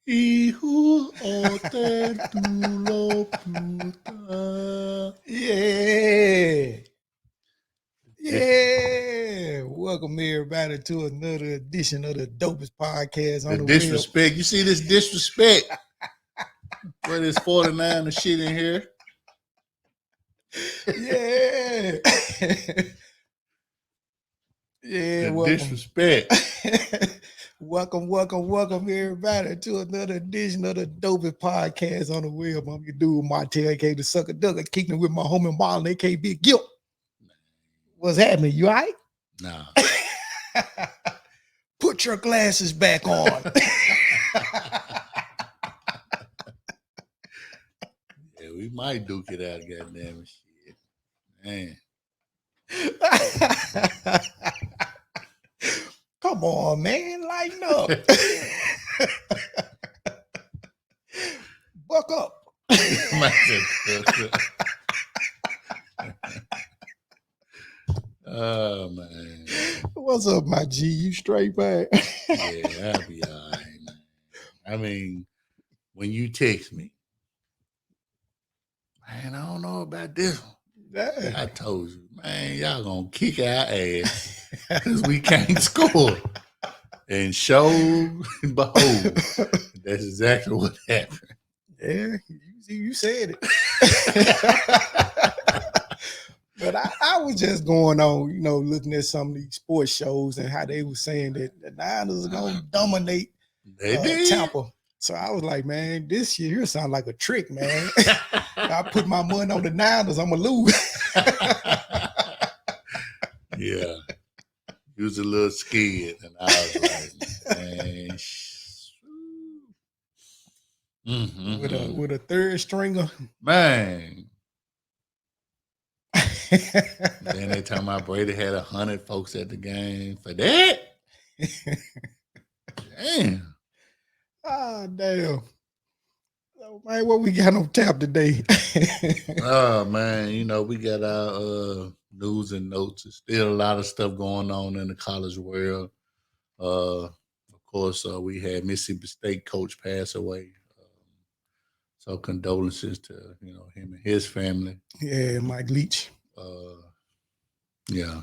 Hijo hotel tu lo puta. Yeah. Dis- Yeah. Welcome everybody to another edition of the dopest podcast The on the web. disrespect. You see this disrespect? What is 49 and shit in here? Yeah. Yeah, The welcome. disrespect. welcome everybody to another edition of the dopest podcast on the web. I'm your dude Martel, aka the sucker ducker, kicking it with my homie Marlon, aka Big Guilt. What's happening? You all right? Nah. Put your glasses back on. Yeah, we might duke it out, goddamn shit. Man. Come on, man, lighten up. Buck up. Oh man. What's up, my G? You straight back? Yeah, I'll be all right, man. I mean, when you text me, man, I don't know about this one. Yeah. I told you, man, y'all gonna kick our ass because we can't score. And show and behold, that's exactly what happened. Yeah, you said it. But I was just going on, looking at some of these sports shows and how they were saying that the Niners are going to dominate They did. Tampa. So I was like, man, this year here sounds like a trick, man. I put my money on the Niners, I'm going to lose. Yeah. He was a little scared. And I was like, man, with a third stringer. Man. Then they talking about Brady had 100 folks at the game for that. Damn. Ah, damn. So, man, what we got on tap today? Oh man, we got our news and notes. There's still a lot of stuff going on in the college world. Of course, we had Mississippi State coach pass away. So condolences to him and his family. Yeah, Mike Leach. Yeah.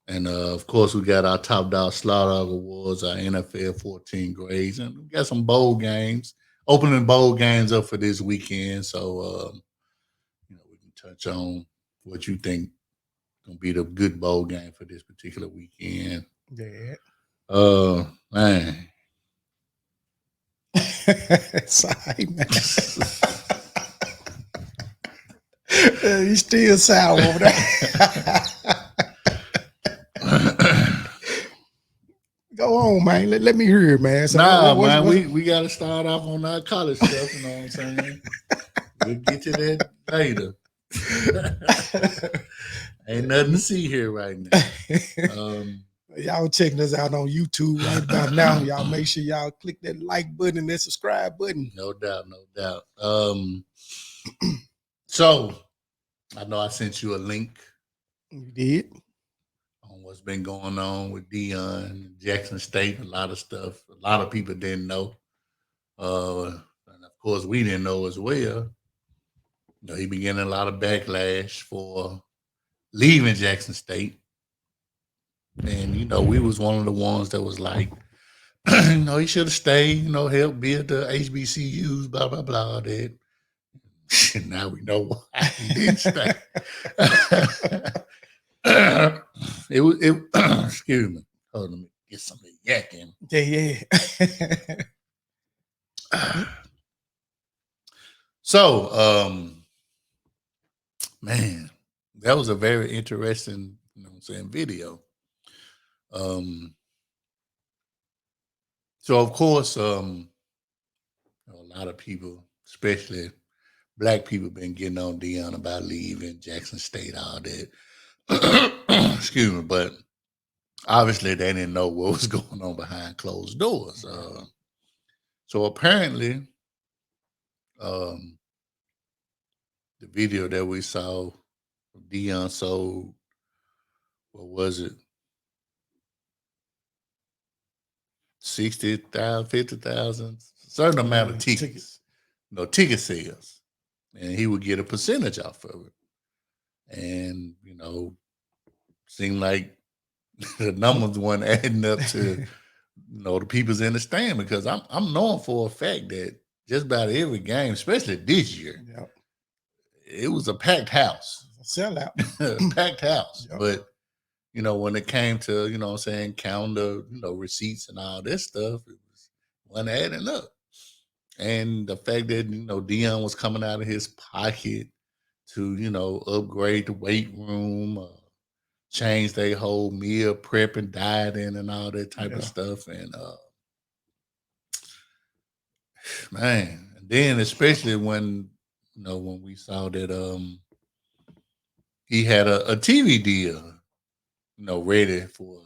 And of course, we got our Top Dog Slaughter Awards, our NFL 14 grades, and we got some bowl games, opening bowl games up for this weekend. So, we can touch on what you think gonna be the good bowl game for this particular weekend. Yeah. Man. Sorry, man. You still sour over there. Go on, man. Let me hear it, man. So man, we got to start off on our college stuff. You know what I'm saying? We'll get to that later. Ain't nothing to see here right now. Y'all checking us out on YouTube right about now. Y'all make sure y'all click that like button and that subscribe button. No doubt, no doubt. So I know I sent you a link. You did. On what's been going on with Deion, Jackson State, a lot of stuff. A lot of people didn't know. And of course, we didn't know as well. He been getting a lot of backlash for leaving Jackson State. And, we was one of the ones that was like, he should have stayed, help build the HBCUs, blah, blah, blah, that. Now we know why he didn't stay. Excuse me. Hold on, let me get some of the yak in. Yeah. So, man, that was a very interesting, video. So of course, a lot of people, especially Black people, been getting on Deion about leaving Jackson State, all that. Excuse me, but obviously they didn't know what was going on behind closed doors. So apparently, the video that we saw, Deion sold, what was it? 60,000, 50,000, certain amount of Tickets. ticket sales, and he would get a percentage off of it. And seemed like the numbers weren't adding up to the people's in the stand, because I'm known for a fact that just about every game, especially this year, Yep. it was a packed house. Sellout. Packed house. Yep. But when it came to, counting the, receipts and all this stuff, it wasn't adding up. And the fact that, Dion was coming out of his pocket to, upgrade the weight room, change their whole meal prep and dieting and all that type of stuff. And man, and then especially when when we saw that he had a TV deal, ready for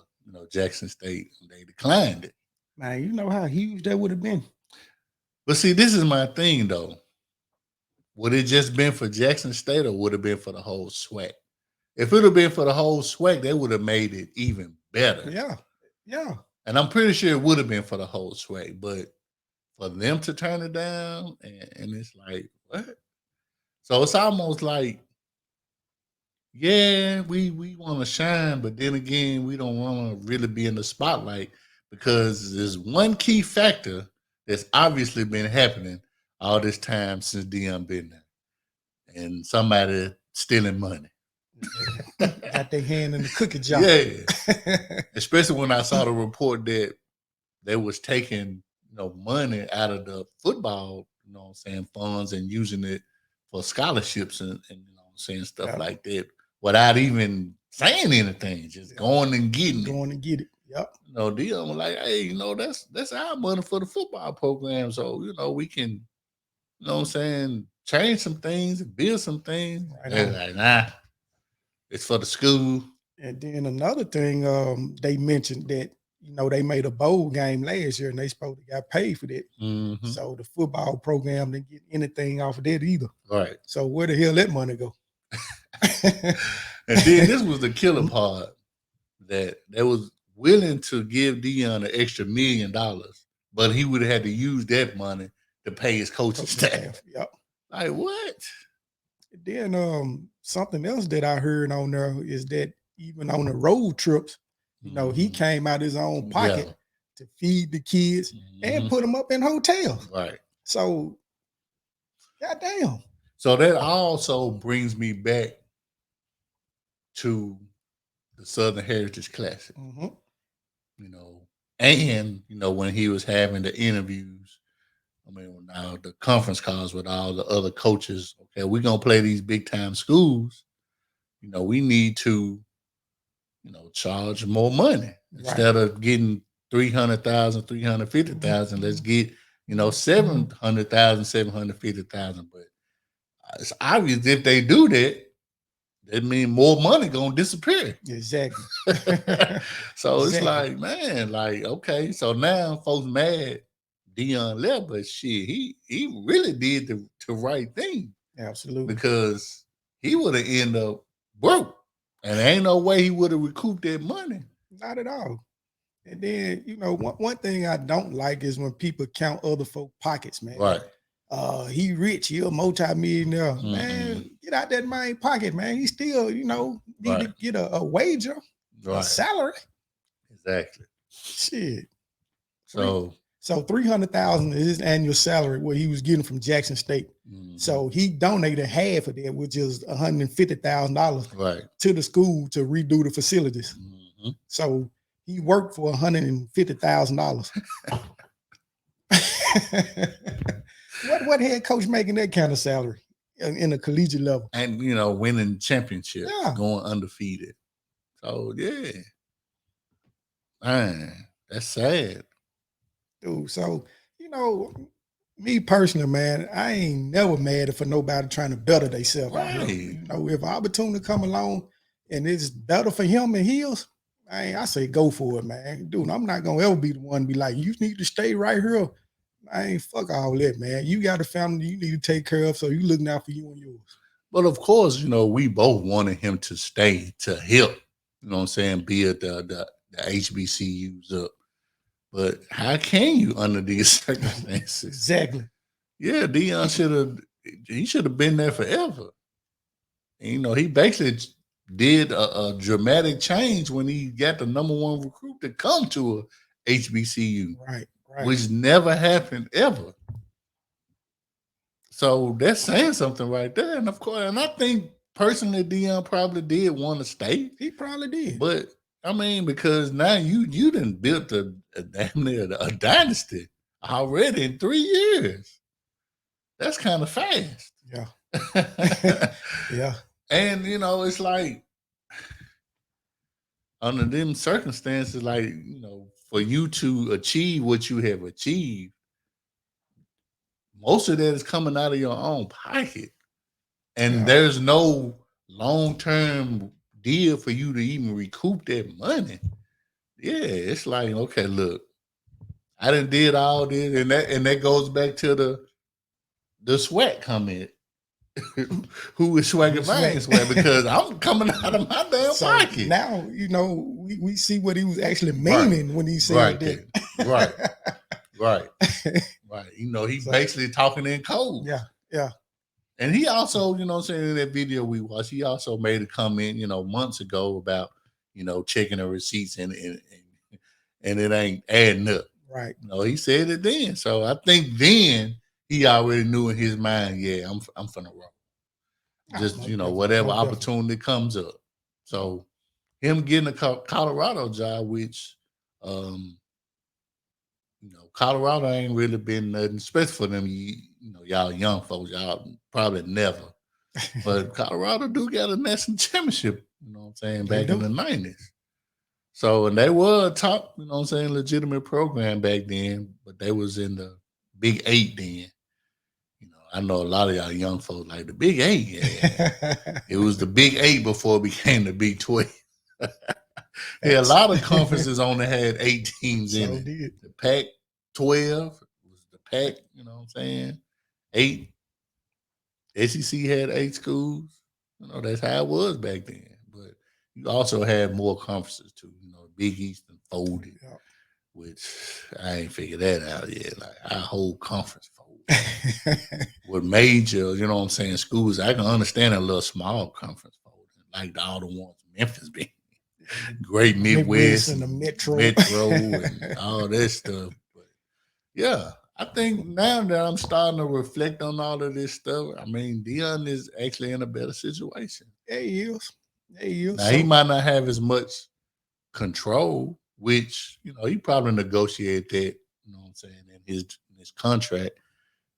Jackson State, and they declined it. Man, you know how huge that would have been. But see, this is my thing though. Would it just been for Jackson State, or would it been for the whole SWAC? If it would have been for the whole SWAC, they would have made it even better. Yeah. And I'm pretty sure it would have been for the whole SWAC, but for them to turn it down, and it's like, what? So it's almost like, yeah, we want to shine, but then again, we don't want to really be in the spotlight, because there's one key factor that's obviously been happening all this time since Dion been there, and somebody stealing money. Got their hand in the cookie jar. Yeah. Especially when I saw the report that they was taking money out of the football, funds, and using it for scholarships and stuff like that, without even saying anything, just going and getting it. Yep. Dion was like, hey, that's our money for the football program. So, we can, change some things and build some things. Right. Like, nah, it's for the school. And then another thing, they mentioned that, they made a bowl game last year and they supposed to got paid for that. Mm-hmm. So the football program didn't get anything off of that either. Right. So where the hell that money go? And then this was the killer part, that they was willing to give Dion an extra $1 million, but he would have had to use that money to pay his coaching staff. Yep. Like, what? Then something else that I heard on there is that even on the road trips, he came out his own pocket to feed the kids and put them up in hotels. Right. So, goddamn. So that also brings me back to the Southern Heritage Classic. Mm-hmm. And when he was having the interviews, now the conference calls with all the other coaches. Okay, we're gonna play these big time schools. We need to, charge more money instead of getting 300,000, 350,000. Let's get 700,000, 750,000. But it's obvious if they do that, that means more money gonna disappear. Exactly. So it's like, man, like, okay, so now folks mad Dion left, but shit, he really did the right thing. Absolutely. Because he would have ended up broke. And there ain't no way he would have recouped that money. Not at all. And then, one thing I don't like is when people count other folk pockets, man. Right. He rich, he a multi-millionaire. Mm-hmm. Man, get out that man's pocket, man. He still, need to get a wager, a salary. Exactly. Shit. So 300,000 is his annual salary, what he was getting from Jackson State. Mm-hmm. So he donated half of that, which is $150,000 to the school to redo the facilities. Mm-hmm. So he worked for $150,000. What head coach making that kind of salary in a collegiate level? And winning championships, going undefeated. So yeah, man, that's sad. Dude, so me personally, man, I ain't never mad for nobody trying to better themselves out here. If an opportunity come along and it's better for him and his, I say go for it, man. Dude, I'm not gonna ever be the one to be like, you need to stay right here. I ain't fuck all that, man. You got a family you need to take care of, so you looking out for you and yours. But of course, we both wanted him to stay to help. Build the HBCUs up. But how can you under these circumstances? Exactly. Yeah, Dion should have been there forever. And, he basically did a dramatic change when he got the number one recruit to come to a HBCU, Right. which never happened ever. So that's saying something right there. And of course, and I think personally, Dion probably did want to stay. He probably did. But I mean, because now you done built a damn near a dynasty already in 3 years. That's kind of fast. Yeah. Yeah. And it's like under them circumstances, like, for you to achieve what you have achieved, most of that is coming out of your own pocket. And there's no long-term deal for you to even recoup that money. Yeah, it's like, okay, look, I done did all this, and that goes back to the sweat comment. Who is swagging my swag? Because I'm coming out of my damn pocket. Now, we see what he was actually meaning when he said that. Right. He's basically talking in code. Yeah. And he also, in that video we watched, he also made a comment, months ago about, checking the receipts and it ain't adding up. Right. He said it then. So I think then he already knew in his mind, yeah, I'm finna roll. Just, whatever opportunity comes up. So him getting a Colorado job, which, Colorado ain't really been nothing, especially for them, y'all young folks, y'all probably never. But Colorado do got a national championship, back in the 90s. So, and they were a top, legitimate program back then, but they was in the Big 8 then. I know a lot of y'all young folks like the Big 8. Yeah. It was the Big 8 before it became the Big 12. A lot of conferences only had 8 teams in it. The Pac-12 was the Pac, 8. SEC had 8 schools. That's how it was back then. But you also had more conferences too. Big East and folded, which I ain't figured that out yet. Like our whole conference folded. With major, schools, I can understand a little small conference folding, like all the ones Memphis being. Great Midwest and the Metro and all that stuff. But yeah, I think now that I'm starting to reflect on all of this stuff, I mean, Dion is actually in a better situation. Yeah, he is. Now, he might not have as much control, which, he probably negotiated that, in his contract,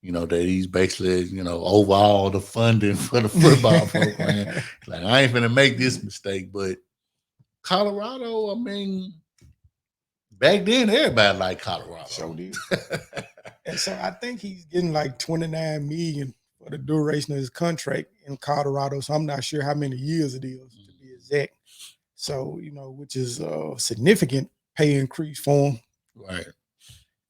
that he's basically, over all the funding for the football program. Like, I ain't finna make this mistake, but Colorado, I mean, back then everybody liked Colorado. So did. And so I think he's getting like $29 million for the duration of his contract in Colorado. So I'm not sure how many years it is to be exact. So, which is a significant pay increase for him. Right.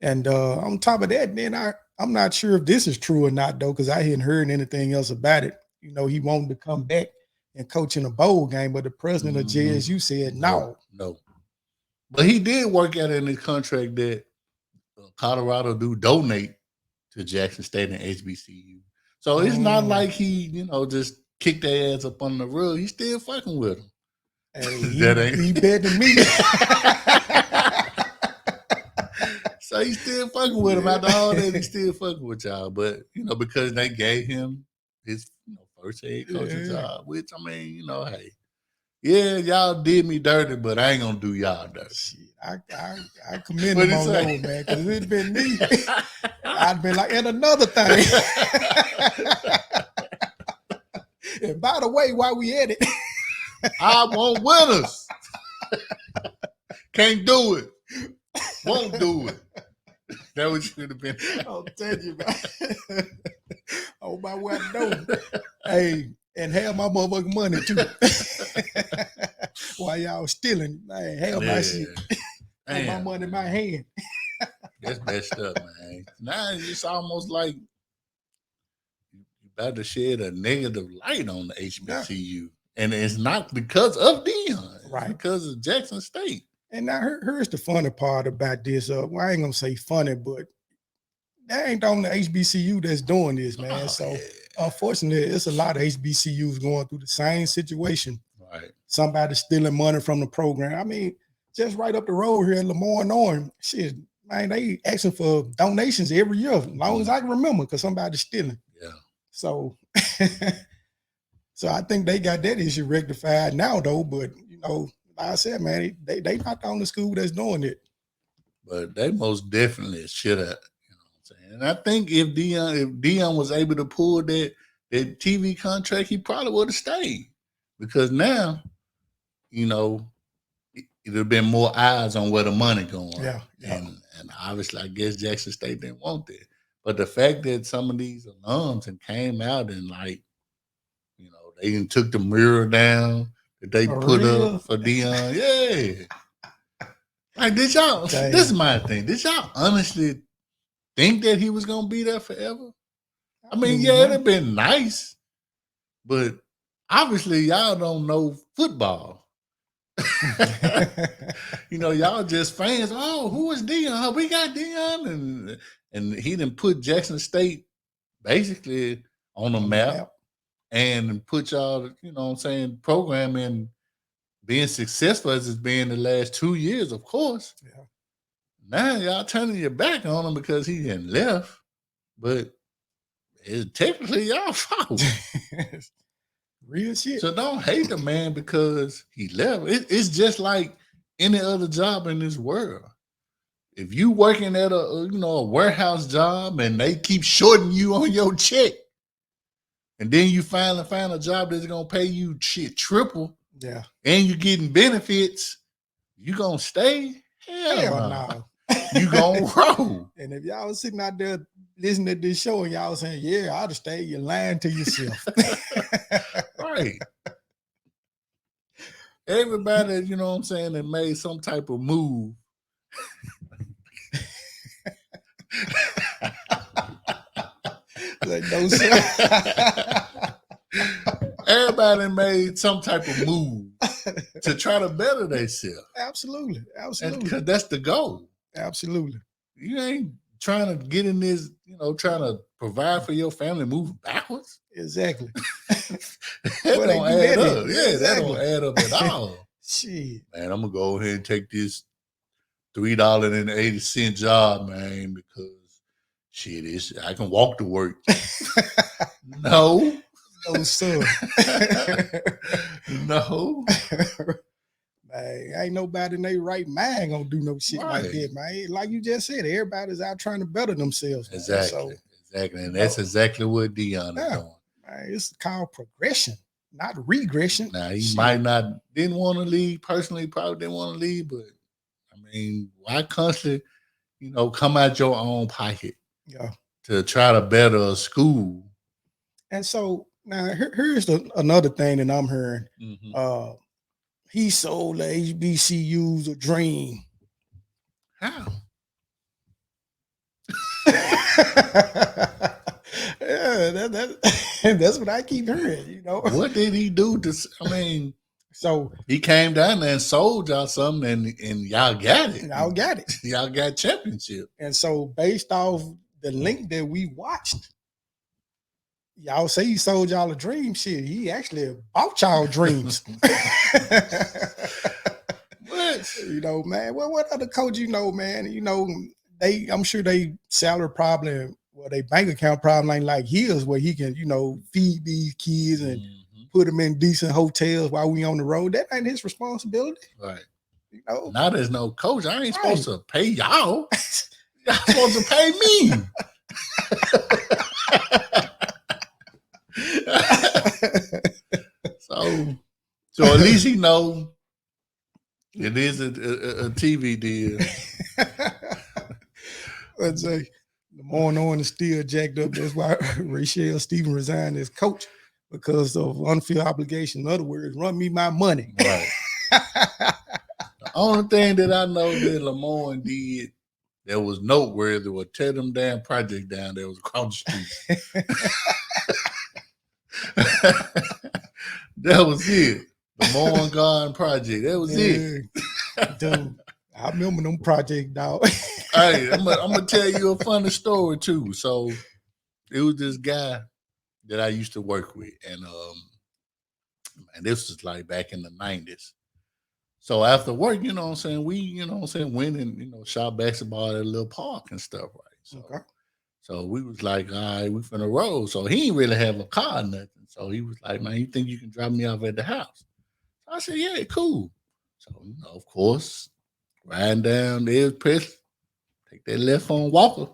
And on top of that, then I'm not sure if this is true or not, though, because I hadn't heard anything else about it. He wanted to come back and coach in a bowl game, but the president of JSU said no. But he did work out in his contract that Colorado do donate to Jackson State and HBCU. So it's not like he, just kicked their ass up on the rug. He's still fucking with them. Hey, he better than me. So he's still fucking with him. After all that, he's still fucking with y'all. But, because they gave him his first head coaching job, which, I mean, hey. Yeah, y'all did me dirty, but I ain't gonna do y'all dirty. Shit, I commend him on that one, man. Because if it'd been me, I'd been like, and another thing. And by the way, while we at it, I want winners. Can't do it. Won't do it. That what should have been. I'll tell you, man. Oh my way, no. Hey, and have my motherfucking money too. While y'all stealing, man, have my shit. Have my money in my hand. That's messed up, man. Now it's almost like you about to shed a negative light on the HBCU. And it's not because of Dion. It's because of Jackson State. And now here's the funny part about this. Well, I ain't gonna say funny, but that ain't the only HBCU that's doing this, man. So unfortunately, it's a lot of HBCUs going through the same situation. Right. Somebody stealing money from the program. I mean, just right up the road here in Lemoyne, shit, man, they asking for donations every year, as long as I can remember, because somebody's stealing. Yeah. So, so I think they got that issue rectified now, though. But you know, like I said, man, they not the only school that's doing it. But they most definitely should have. You know what I'm saying? And I think if Deion was able to pull that TV contract, he probably would have stayed. Because now, you know, it'd have been more eyes on where the money going. Yeah. And obviously, I guess Jackson State didn't want that. But the fact that some of these alums and came out and like, you know, they even took the mirror down that they put up for Deion. Yeah. Like, did y'all, this is my thing. Did y'all honestly think that he was going to be there forever? I mean, yeah, it'd have been nice, but obviously y'all don't know football. You know, y'all just fans. Oh, who is Deion? We got Deion. And he didn't put Jackson State basically on the map and put y'all, you know what I'm saying, programming being successful as it's been the last 2 years, of course. Yeah. Now y'all turning your back on him because he didn't left, but it's technically y'all fault. Real shit. So don't hate the man because he left. It's just like any other job in this world. If you working at a warehouse job and they keep shorting you on your check, and then you finally find a job that's gonna pay you shit triple, yeah, and you're getting benefits, you gonna stay? Hell no. You gonna roll. And if y'all was sitting out there listening to this show and y'all saying, yeah, I'd have stayed, you're lying to yourself. Right. Everybody, you know what I'm saying, that made some type of move. Like, no, sir. Everybody made some type of move to try to better themselves. Absolutely. Absolutely. Because that's the goal. Absolutely. You ain't trying to get in this, you know, trying to provide for your family, moving backwards. Exactly. That don't add up. Yeah, that don't add up at all. Shit. Man, I'm going to go ahead and take this $3.80 job, man, because shit, I can walk to work. No. No, sir. No. Man, ain't nobody in their right mind gonna do no shit like that, man. Like you just said, everybody's out trying to better themselves. Exactly. Exactly. And that's exactly what Deion is doing. Man, it's called progression, not regression. Now, he might not didn't want to leave. Personally, probably didn't want to leave, but I mean, why constantly, you know, come out your own pocket to try to better a school? And so now here's another thing that I'm hearing. Mm-hmm. He sold the HBCUs a dream. How? Yeah, that's what I keep hearing. You know, what did he do to? I mean, so he came down there and sold y'all something, and y'all got it. Y'all got it. Y'all got championship. And so, based off the link that we watched, y'all say he sold y'all a dream. Shit, he actually bought y'all dreams. What? You know, man. Well, what other coach you know, man? You know, I'm sure they salary problem, their bank account problem ain't like his, where he can, you know, feed these kids and put them in decent hotels while we on the road. That ain't his responsibility. Right. You know, now there's no coach. I ain't supposed to pay y'all. Y'all supposed to pay me. So at least he know it is a TV deal. Let's say the morning on is still jacked up. That's why Rachel Stephen resigned as coach, because of unfair obligation. In other words, run me my money. Right. The only thing that I know that Lemoyne did that was noteworthy was tear them damn project down that was across the street. That was it. The Lemoyne Garden project. That was it. Dude, I remember them project dog. Hey, I'm gonna tell you a funny story too. So it was this guy that I used to work with, and this was like back in the 90s. So after work, you know what I'm saying, we, you know what I'm saying, went and, shot basketball at a little park and stuff, right? So Okay. so we was like, all right, we finna roll. So he didn't really have a car or nothing. So he was like, man, you think you can drop me off at the house? So I said, yeah, cool. So, of course, riding down there, press, take that left on Walker.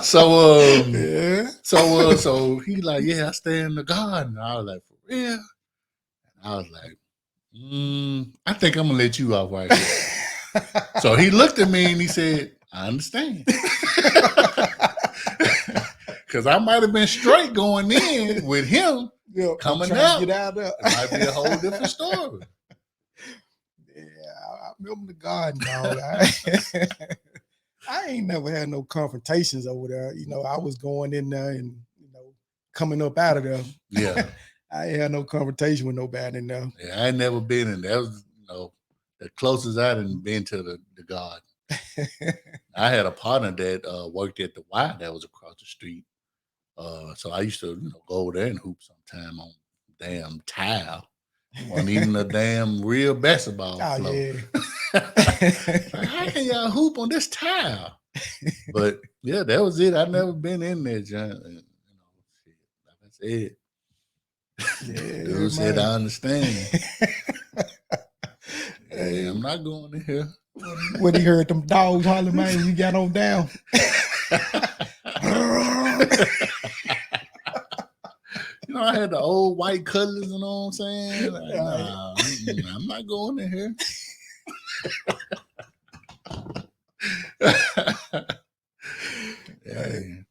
So Yeah. so he like, yeah, I stay in the garden. I was like, for real? And I was like, I think I'm gonna let you off right here. So he looked at me and he said, I understand. Cause I might have been straight going in with him. Yeah, coming trying out. to get out there. It might be a whole different story. Yeah, I remember the garden, dog. I ain't never had no confrontations over there. You know, I was going in there and, coming up out of there. Yeah. I ain't had no confrontation with nobody in there. Yeah, I ain't never been in there. That was, the closest I done been to the garden. I had a partner that worked at the Y that was across the street. So I used to, go over there and hoop sometime on damn tile. It wasn't even a damn real basketball floor. Yeah. Like, how can y'all hoop on this tile? But yeah, that was it. I never been in there, John. Like I said, Yeah, dude said, I understand. Hey, I'm not going in here. When he heard them dogs holler, man, you got on down. I had the old white colors, you know what I'm saying? Like, nah, I'm not going in here. Yeah.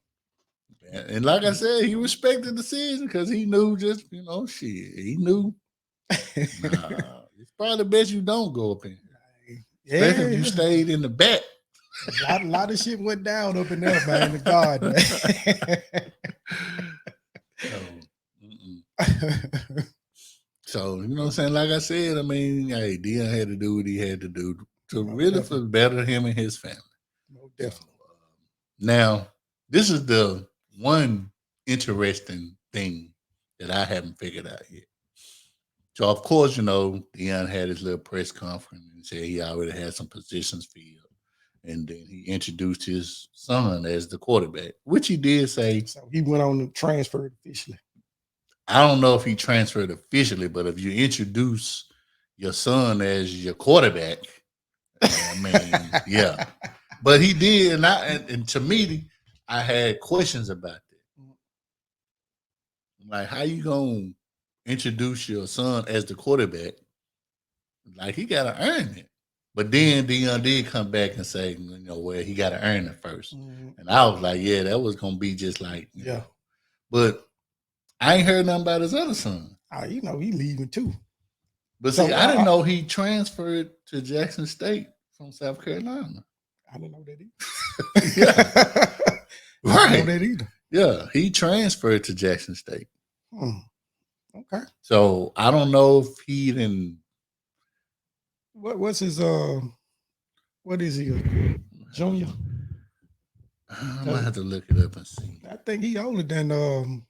And like I said, he respected the season because he knew just, shit. He knew. It's probably best you don't go up in here. Yeah. Especially if you stayed in the back. A lot of shit went down up in there, man, in the garden. So, you know what I'm saying? Like I said, I mean, hey, Dion had to do what he had to do to really better him and his family. Definitely. So, now, this is the one interesting thing that I haven't figured out yet. So, of course, Dion had his little press conference and said he already had some positions filled. And then he introduced his son as the quarterback, which he did say. So he went on to transfer officially. I don't know if he transferred officially, but if you introduce your son as your quarterback, I mean, yeah. But he did, and to me, I had questions about that. Like, how you gonna introduce your son as the quarterback? Like, he gotta earn it. But then Dion did come back and say, well, he gotta earn it first. Mm-hmm. And I was like, yeah, that was gonna be just like, you know. But I ain't heard nothing about his other son. He leaving too. But see, I didn't know he transferred to Jackson State from South Carolina. I didn't know that either. Yeah. Right. I didn't know that either. Yeah, he transferred to Jackson State. Okay. So I don't know if he didn't. What's his what is he? Junior? I might have to look it up and see. I think he older than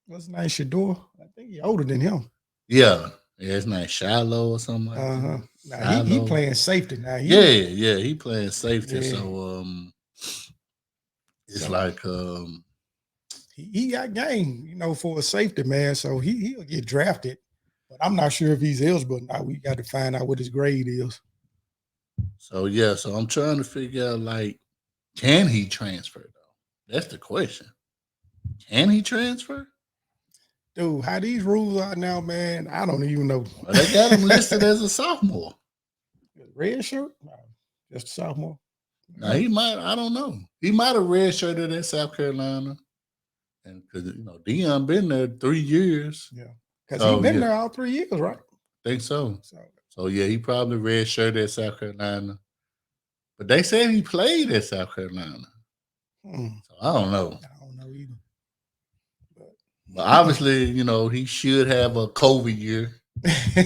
what's his name? Shador? I think he older than him. Yeah. His name Shiloh or something like that. Now he playing safety now. He playing safety. Yeah. So it's like he got game, for a safety, man. So he'll get drafted. But I'm not sure if he's eligible now. We got to find out what his grade is. So so I'm trying to figure out, like, can he transfer though? That's the question. Can he transfer? Dude, how these rules are now, man, I don't even know. Well, they got him listed as a sophomore. Red shirt? No, just a sophomore. Now he might, I don't know. He might have red shirted at South Carolina. And because Dion been there 3 years. Yeah. Because he's been there all 3 years, right? Think so. So he probably red shirted at South Carolina. But they said he played at South Carolina. So I don't know. I don't know either. But obviously, he should have a COVID year.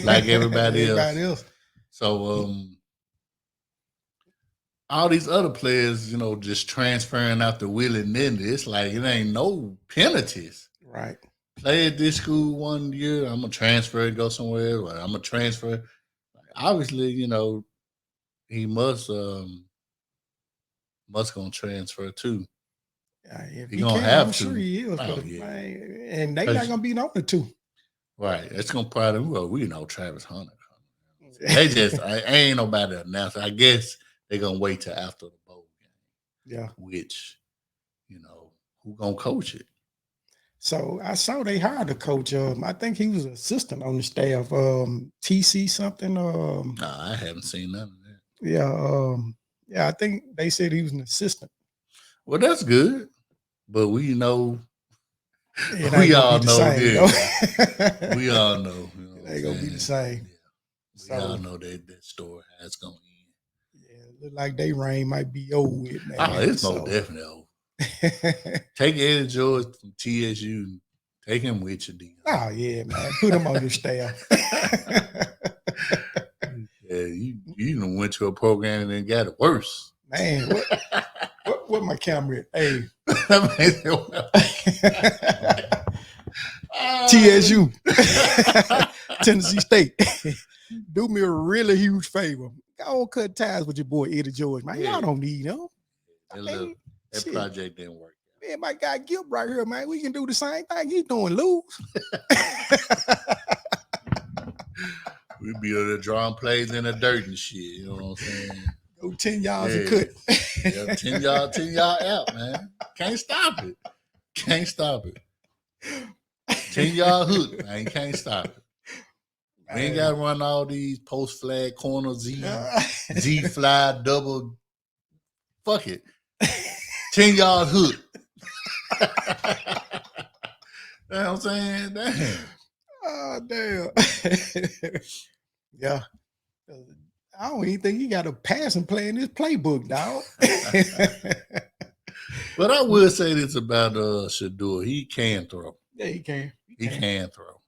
like everybody Everybody else. else. So all these other players, just transferring out the willy nilly. It's like it ain't no penalties. Right. Play at this school 1 year, I'm gonna transfer, go somewhere, or I'm gonna transfer. Obviously, he must gonna transfer too. If He he gonna can, I'm have sure to. he is. Oh But yeah, man, and they not gonna be the only two. Right. It's gonna probably we know Travis Hunter. They just ain't nobody announced. I guess they're gonna wait till after the bowl game. Yeah. Which, who gonna coach it? So I saw they hired a coach. I think he was an assistant on the staff. TC something. No, I haven't seen none of that. Yeah. I think they said he was an assistant. Well, that's good, but we know. We all know. We all know. It ain't gonna be the same. Yeah. We all know that story how it's gonna end. Yeah, look like they reign might be over with, man. Oh, it's most definitely over. Take Eddie George from TSU. Take him with you, Dion. Oh yeah, man. Put him on your staff. Yeah, you done went to a program and then got it worse. Man, what my camera at? Hey. TSU. Tennessee State. Do me a really huge favor. Go cut ties with your boy Eddie George, man. Y'all don't need him. That project didn't work. Man, my guy Gil right here, man. We can do the same thing he's doing, lose. We be able to draw plays in the dirt and shit. You know what I'm saying? Go 10 yards and cut. Yeah, 10 yard out, man. Can't stop it. 10-yard hook, man. Can't stop it. We ain't gotta run all these post flag corner Z fly double. Fuck it. 10-yard hook. You know what I'm saying? Damn. Oh, damn. Yeah. I don't even think he got a passing play in his playbook, dog. But I will say this about Shedeur. He can throw. Yeah, he can. He can throw.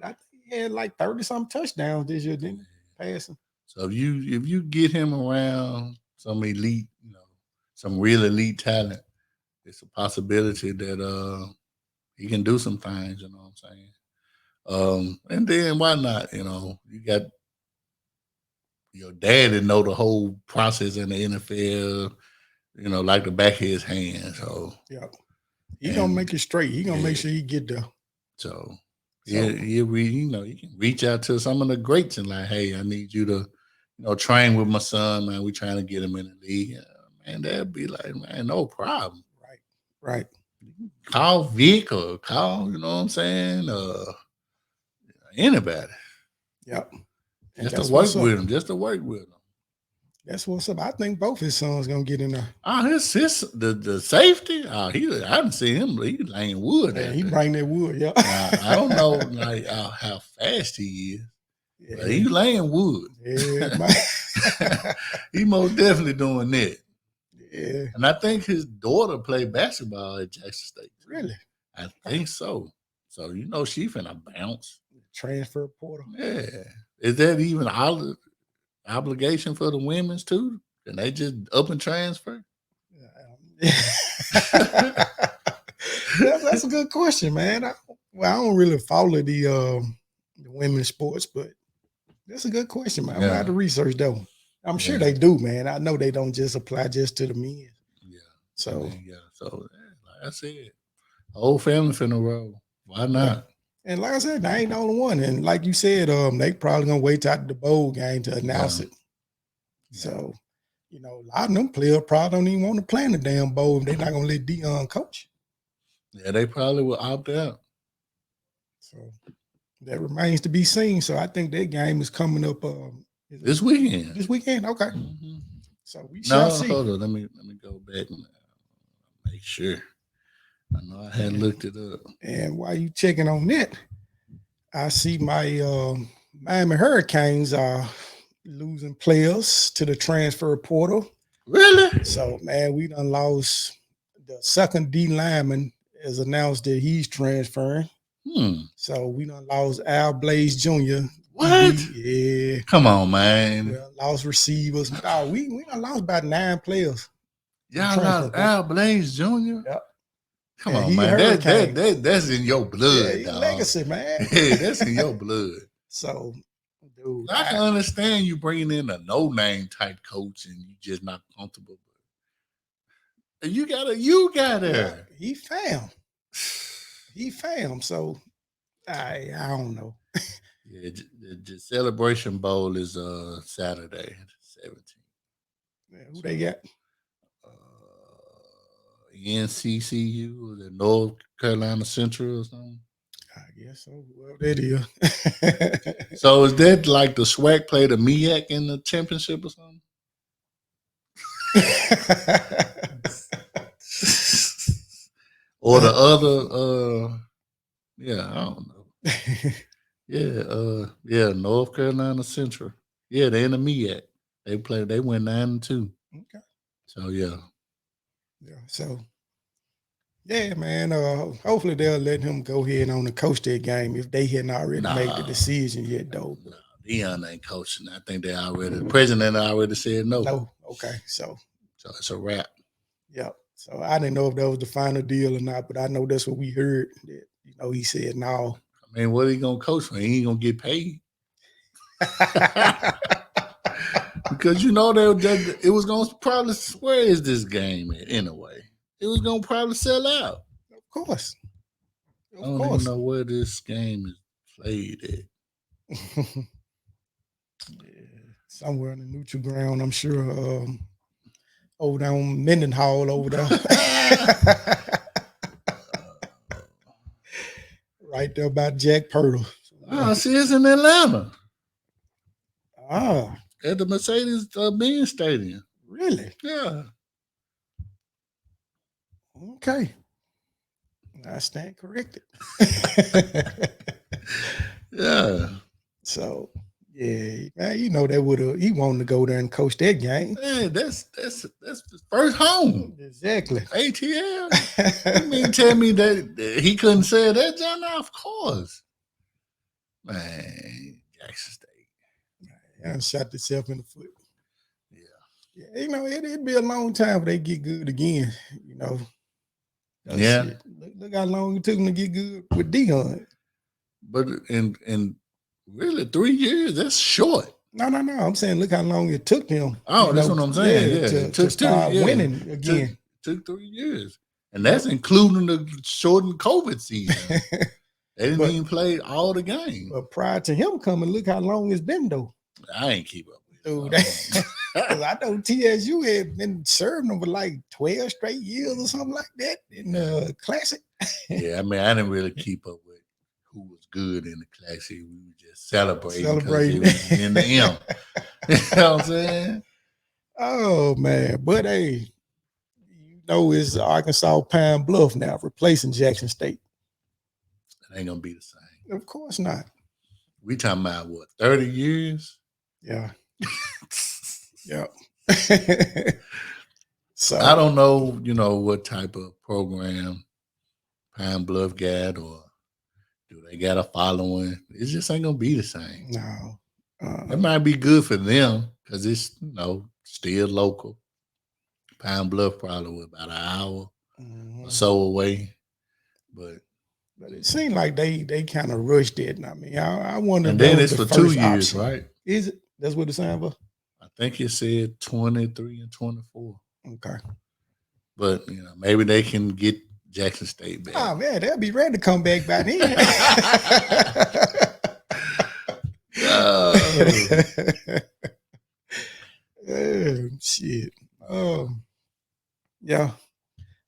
I think he had like 30-something touchdowns this year, didn't he? Passing. So if you get him around some elite, some real elite talent, it's a possibility that he can do some things, you know what I'm saying? And then why not? You got your dad that know the whole process in the NFL, like the back of his hand. So yeah, he gonna make it straight. He gonna make sure he get there. So you can reach out to some of the greats and like, hey, I need you to, train with my son, man. We trying to get him in the league. Man, they'll be like, man, no problem. Right. Call Vic or call, you know what I'm saying? Anybody. Yep. Just to work with him. That's what's up. I think both his sons gonna get in there. Oh, the safety. Oh, I haven't seen him. He laying wood. Yeah, he bring that wood. Yeah. I don't know like how fast he is. Yeah. But he laying wood. Yeah, he most definitely doing that. Yeah. And I think his daughter played basketball at Jackson State. Really? I think so. So she finna bounce. Transfer portal. Yeah. Is that even obligation for the women's too? Can they just up and transfer? That's a good question, man. I don't really follow the women's sports, but that's a good question, man. I'm gonna have to research though. I'm sure they do, man. I know they don't just apply just to the men. Yeah. So like I said, whole family finna roll. Why not? Yeah. And like I said, I ain't the only one. And like you said, they probably gonna wait till the bowl game to announce it. Yeah. So, a lot of them players probably don't even want to play in the damn bowl. They're not gonna let Dion coach. Yeah, they probably will opt out. So that remains to be seen. So I think that game is coming up this weekend. This weekend, okay. Mm-hmm. So we shall see. Hold on. Let me go back and make sure. I know I had looked it up. And while you checking on that, I see my Miami Hurricanes are losing players to the transfer portal. Really? So, man, we done lost the second D lineman has announced that he's transferring. So we done lost Al Blaze Jr. What? Yeah. Come on, man. Well, lost receivers. Oh, we done lost about 9 players. Y'all lost Al Blaze Jr.? Yep. Come And on, he man. Hurricane. That's in your blood, Yeah, he dog. legacy, man. Hey, that's in your blood. So, dude, I can understand you bringing in a no-name type coach and you just not comfortable. You got her. Yeah, he found. He found. So, I don't know. Yeah, the Celebration Bowl is Saturday, 17th. Yeah, who they got? NCCU or the North Carolina Central or something. I guess so. Well, that is. So is that like the SWAC play the MEAC in the championship or something? Or the other yeah, I don't know. Yeah, North Carolina Central. Yeah, they in the MEAC. They went 9-2. Okay. So yeah. Yeah. So yeah, man. Hopefully they'll let him go ahead on and coach that game if they hadn't already made the decision yet, though. Nah, Dion ain't coaching. I think the president already said no. No. Okay. So it's a wrap. Yep. So I didn't know if that was the final deal or not, but I know that's what we heard. That he said no. I mean, what are he gonna coach for? He ain't gonna get paid. Because that it was gonna probably where is this game at anyway? It was gonna probably sell out. Of course. I don't even know where this game is played at. Yeah, somewhere on the neutral ground, I'm sure. Over down Mendenhall over there. Right there by Jack Purtle. See, it's in Atlanta. Ah. At the Mercedes-Benz Stadium. Really? Yeah. Okay. I stand corrected. Yeah. So, yeah, man, he wanted to go there and coach that game. Man, that's his first home. Exactly. ATL. You mean tell me that he couldn't say that, John? Of course. Man, Jackson State. And shot themselves in the foot. Yeah, it'd be a long time before they get good again. Yeah. Look how long it took them to get good with Dion. But in really 3 years, that's short. No. I'm saying look how long it took them. Oh, that's what I'm saying. Yeah, to start winning again. Took 3 years, and that's including the shortened COVID season. They didn't even play all the games. But prior to him coming, look how long it's been though. I ain't keep up with dude. Because I know TSU had been serving them for like 12 straight years or something like that in the Classic. Yeah, I mean, I didn't really keep up with who was good in the Classic. We were just celebrating. It was in the M. You know what I'm saying? Oh, man. But, hey, it's Arkansas Pine Bluff now replacing Jackson State. It ain't going to be the same. Of course not. We talking about, 30 years? Yeah. Yeah. So I don't know, what type of program Pine Bluff got, or do they got a following? It just ain't gonna be the same. No. It might be good for them because it's still local. Pine Bluff probably about an hour or so away, but it seemed like they kind of rushed it. I mean, I wonder. And then it's for 2 years, option. Right? Is it? That's what it sounds for. I think it said 23 and 24. Okay. But maybe they can get Jackson State back. Oh man, they'll be ready to come back by then. Shit. Yeah.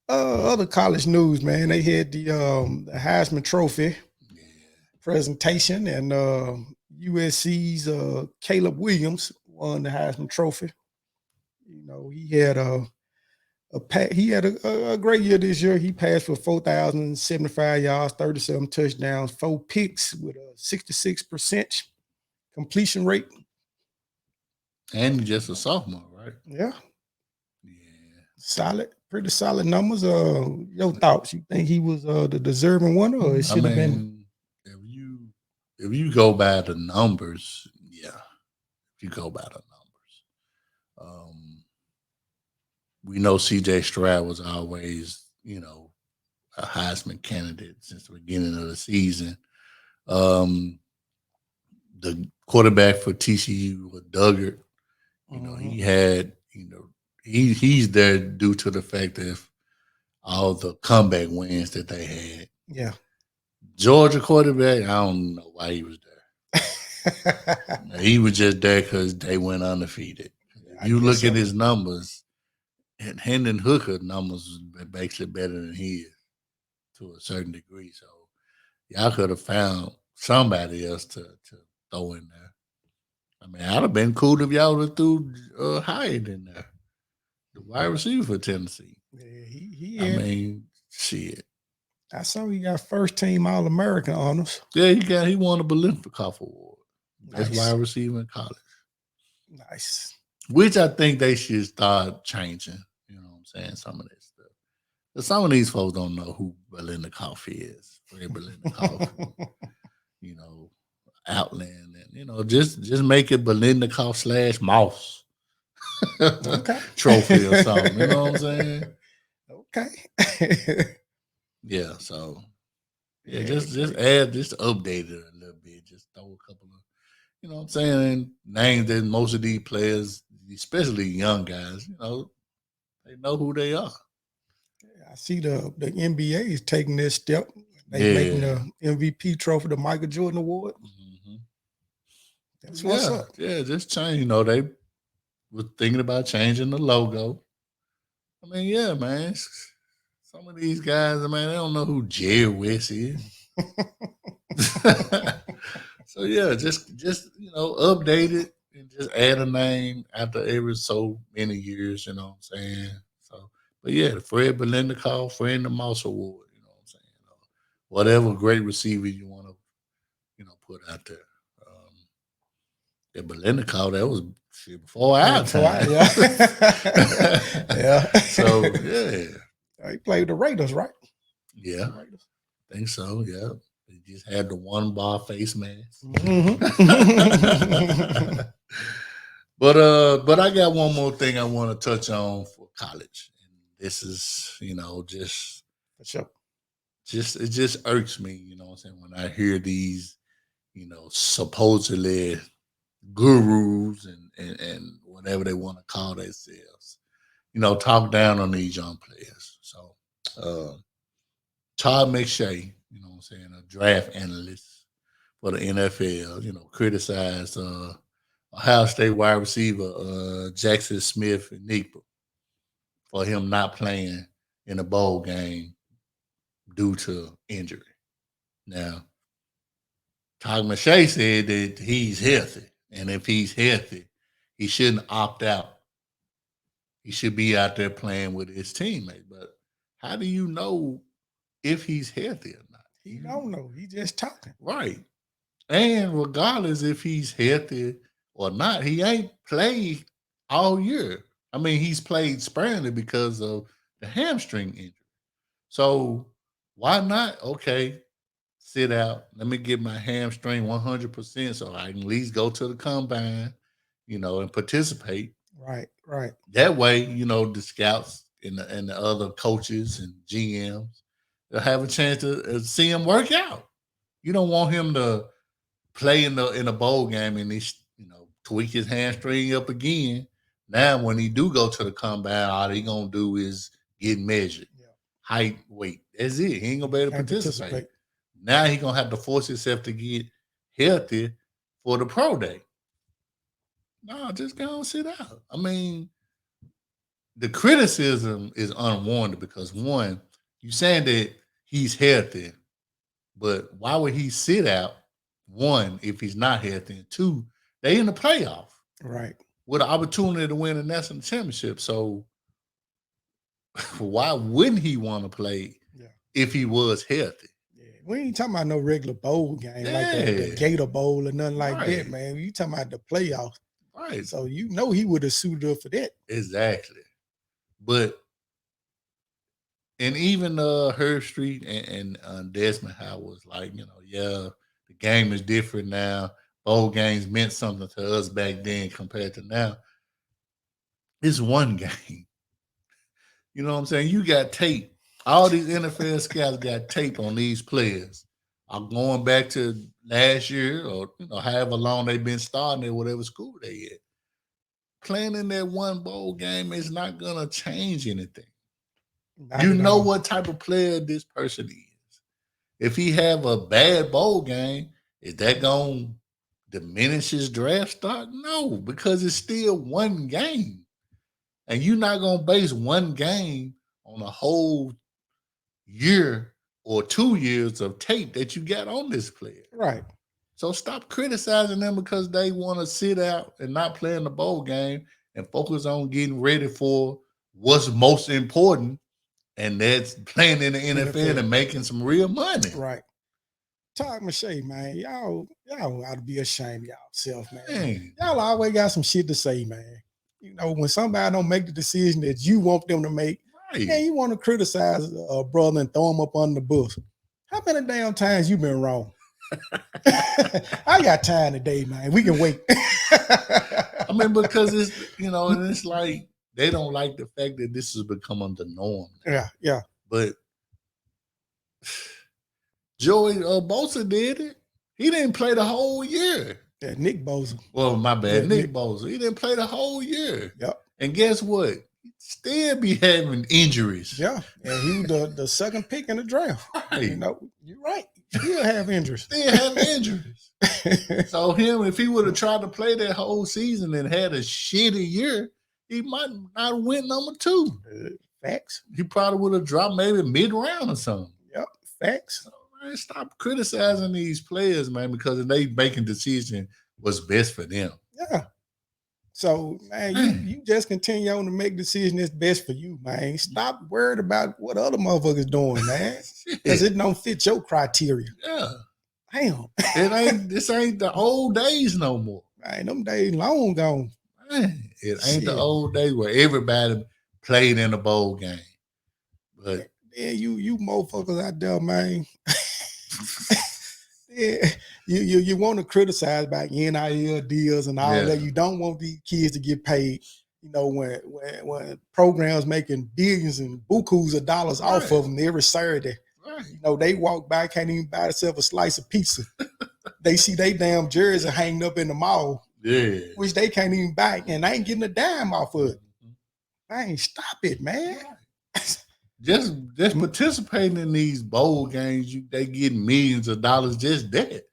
Other college news, man. They had the Heisman Trophy presentation, and USC's Caleb Williams won the Heisman Trophy. He had a great year this year. He passed for 4,075 yards, 37 touchdowns, 4 picks with a 66% completion rate. And just a sophomore, right? Yeah. Solid, pretty solid numbers. Your thoughts? You think he was the deserving one, or it should have been? if you go by the numbers, yeah, if you go by the numbers, we know C.J. Stroud was always, a Heisman candidate since the beginning of the season. Um, the quarterback for TCU was Duggar. He had, he's there due to the fact that all the comeback wins that they had. Yeah. Georgia quarterback, I don't know why he was there. He was just there because they went undefeated. If you look at his numbers, and Hendon Hooker numbers was basically better than his to a certain degree. So y'all could have found somebody else to throw in there. I mean, I'd have been cool if y'all would have threw Hyatt in there, the wide receiver for Tennessee. Yeah, I mean, shit. I saw he got first team All American honors. Yeah, he won a Biletnikoff Award. Best wide receiver in college. Nice. Which I think they should start changing. You know what I'm saying? Some of this stuff. But some of these folks don't know who Biletnikoff is. Fred Biletnikoff. Outland, and just make it Biletnikoff / Moss trophy or something. You know what I'm saying? Okay. Yeah. So just update it a little bit. Just throw a couple of, you know what I'm saying, names that most of these players, especially young guys, they know who they are. I see the NBA is taking this step. They making the MVP trophy, the Michael Jordan Award. Mm-hmm. That's what's up. Yeah, just change. They were thinking about changing the logo. I mean, yeah, man. Some of these guys, man, they don't know who Jerry West is. So yeah, just update it and just add a name after every so many years. You know what I'm saying? So, but yeah, the Fred Biletnikoff, Fred the Moss Award. You know what I'm saying? Whatever great receiver you want to, put out there. Yeah, Biletnikoff, that was shit before our time. Yeah. So yeah, he played the Raiders, right? Yeah, Raiders. I think so. Yeah, he just had the one bar face mask. Mm-hmm. But I got one more thing I want to touch on for college, and this is just for sure. It just irks me, what I'm saying, when I hear these supposedly gurus and whatever they want to call themselves, talk down on these young players. So Todd McShay, what I'm saying, a draft analyst for the NFL, criticized Ohio State wide receiver Jackson Smith and Nigba for him not playing in a bowl game due to injury. Now, Todd McShay said that he's healthy, and if he's healthy, he shouldn't opt out. He should be out there playing with his teammates. But how do you know if he's healthy or not? He don't know. He just talking. Right. And regardless if he's healthy or not, he ain't played all year. I mean, he's played sparingly because of the hamstring injury. So why not? Okay, sit out. Let me get my hamstring 100% so I can at least go to the combine, and participate. Right. That way, the scouts and the other coaches and GMs they'll have a chance to see him work out. You don't want him to play in a bowl game and he tweak his hamstring up again. Now when he do go to the combine, all he gonna do is get measured. Yeah. Height, weight. That's it. He ain't gonna be able to participate. Now he gonna have to force himself to get healthy for the pro day. No, just go and sit out. I mean, the criticism is unwarranted because one, you saying that he's healthy, but why would he sit out? One, if he's not healthy, and two, they in the playoff, right, with an opportunity to win a national championship. So why wouldn't he want to play if he was healthy? Yeah. We ain't talking about no regular bowl game like the Gator Bowl or nothing like that, man. You talking about the playoffs, right? So he would have suited up for that. Exactly, but. And even Herb Street and Desmond Howard was like, the game is different now. Bowl games meant something to us back then compared to now. It's one game. You know what I'm saying? You got tape. All these NFL scouts got tape on these players. I'm going back to last year or however long they've been starting at whatever school they at. Playing in that one bowl game is not gonna change anything. You know what type of player this person is. If he have a bad bowl game, is that gonna diminish his draft stock? No, because it's still one game. And you're not gonna base one game on a whole year or 2 years of tape that you got on this player. Right. So stop criticizing them because they want to sit out and not play in the bowl game and focus on getting ready for what's most important, and that's playing in the NFL and making some real money. Right. Todd Mache, man, y'all ought to be ashamed of y'allself, man. Y'all always got some shit to say, man. You know, when somebody don't make the decision that you want them to make, man, you want to criticize a brother and throw him up on the bus. How many damn times you been wrong? I got time today, man. We can wait. I mean, because it's, and it's like they don't like the fact that this has become the norm. Yeah. But Joey Bosa did it. He didn't play the whole year. Yeah, Nick Bosa. Well, my bad. Nick Bosa. He didn't play the whole year. Yep. And guess what? He still be having injuries. Yeah. And he was the second pick in the draft. Right. You're right. Still have injuries. Still have injuries. So if he would have tried to play that whole season and had a shitty year, he might not have went number 2. Facts. He probably would have dropped maybe mid-round or something. Yep. Facts. So, man, stop criticizing these players, man, because they making decision what's best for them. Yeah. So, man, you just continue on to make decisions that's best for you, man. Stop worried about what other motherfuckers doing, man. Because it don't fit your criteria. Yeah. Damn. This ain't the old days no more. Man, them days long gone. Man, it ain't the old days where everybody played in a bowl game. But yeah, you motherfuckers out there, man. Yeah, you want to criticize about NIL deals and all that. You don't want these kids to get paid. You know, when programs making billions and bukus of dollars off of them every Saturday. Right. You know, they walk by, can't even buy themselves a slice of pizza. They see they damn jersey hanging up in the mall, which they can't even buy, and they ain't getting a dime off of it. Man, stop it, man. Just participating in these bowl games, they get millions of dollars just that.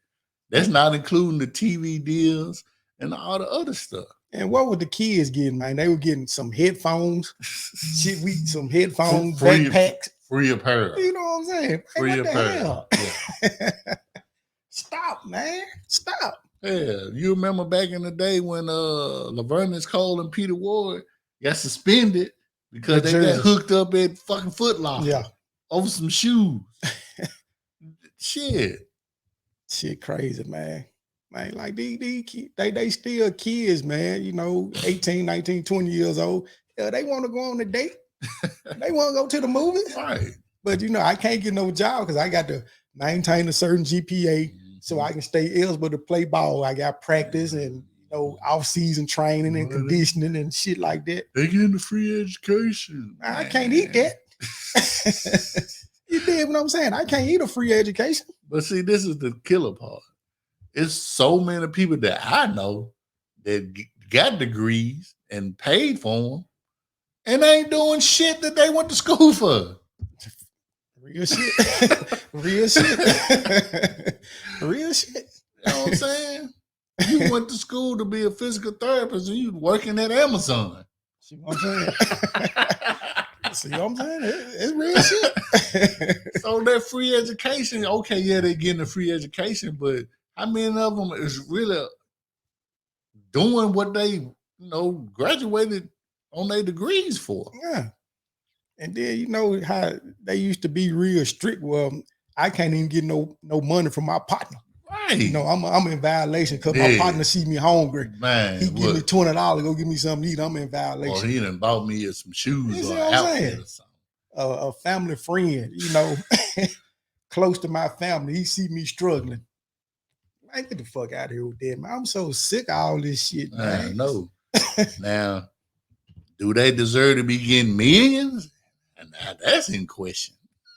That's not including the TV deals and all the other stuff. And what were the kids getting, man? They were getting some headphones, some headphones, backpacks. Free apparel. You know what I'm saying? Hey, free apparel. Yeah. Stop, man. Stop. Yeah. You remember back in the day when Laverne Cole and Peter Ward got suspended because they got hooked up at fucking Foot Locker over some shoes. Shit crazy, man. Man, like these kids, they still kids, man. 18, 19, 20 years old. Yeah, they want to go on a date. They want to go to the movies. Right. But I can't get no job because I got to maintain a certain GPA so I can stay eligible to play ball. I got practice and off-season training and conditioning and shit like that. They getting the free education. I can't eat that. You dig what I'm saying? I can't eat a free education. But see, this is the killer part. It's so many people that I know that got degrees and paid for them and they ain't doing shit that they went to school for. Real shit. Real shit. Real shit. You know what I'm saying? You went to school to be a physical therapist and you working at Amazon. See what I'm saying? See what I'm saying? It's real shit. So that free education, okay, yeah, they're getting a free education, but how many of them is really doing what they, graduated on their degrees for? Yeah. And then how they used to be real strict. Well, I can't even get no money from my partner. Right. I'm in violation because my partner see me hungry. Man, he give me $20, go give me something to eat. I'm in violation. Or he done bought me some shoes or an outfit or something. A family friend, close to my family, he see me struggling. I get the fuck out of here with that, man. I'm so sick of all this shit, man. No. Now, do they deserve to be getting millions? And now that's in question.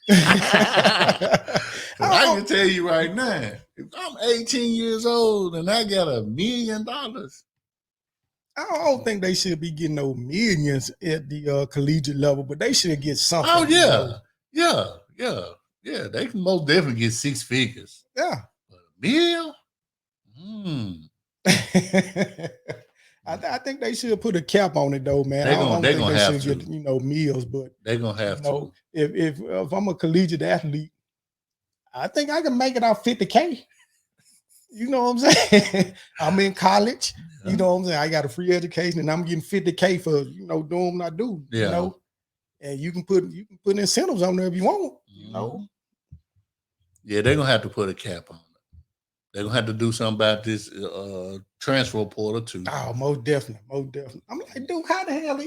I can tell you right now, if I'm 18 years old and I got $1 million, I don't think they should be getting no millions at the collegiate level, but they should get something. Oh yeah. They can most definitely get 6 figures. Yeah, but $1 million. I think they should put a cap on it though, man. I don't think they should get meals, but they're gonna have to. If I'm a collegiate athlete, I think I can make it out 50K. You know what I'm saying? I'm in college. Yeah. You know what I'm saying? I got a free education and I'm getting 50K for, doing what I do. Yeah. And you can put incentives on there if you want, Yeah, they're gonna have to put a cap on it. They're gonna have to do something about this transfer portal too. Oh, most definitely. I'm like, dude, how the hell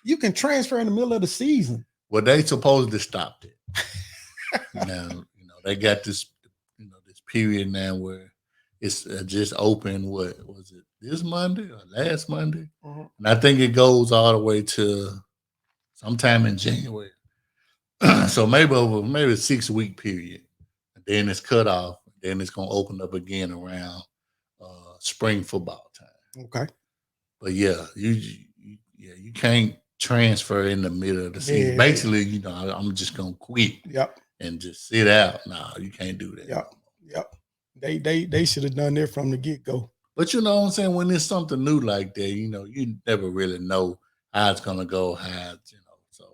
you can transfer in the middle of the season? Well, they supposedly stopped it. Now, they got this, this period now where it's just open. What was it? This Monday or last Monday? Mm-hmm. And I think it goes all the way to sometime in January. So maybe over a 6-week period. And then it's cut off. Then it's gonna open up again around spring football time. Okay. But yeah, you can't transfer in the middle of the season. Yeah. Basically, I'm just gonna quit. Yep. And just sit out. No, you can't do that. Yep. They should have done that from the get-go. But you know what I'm saying? When it's something new like that, you never really know how it's gonna go, So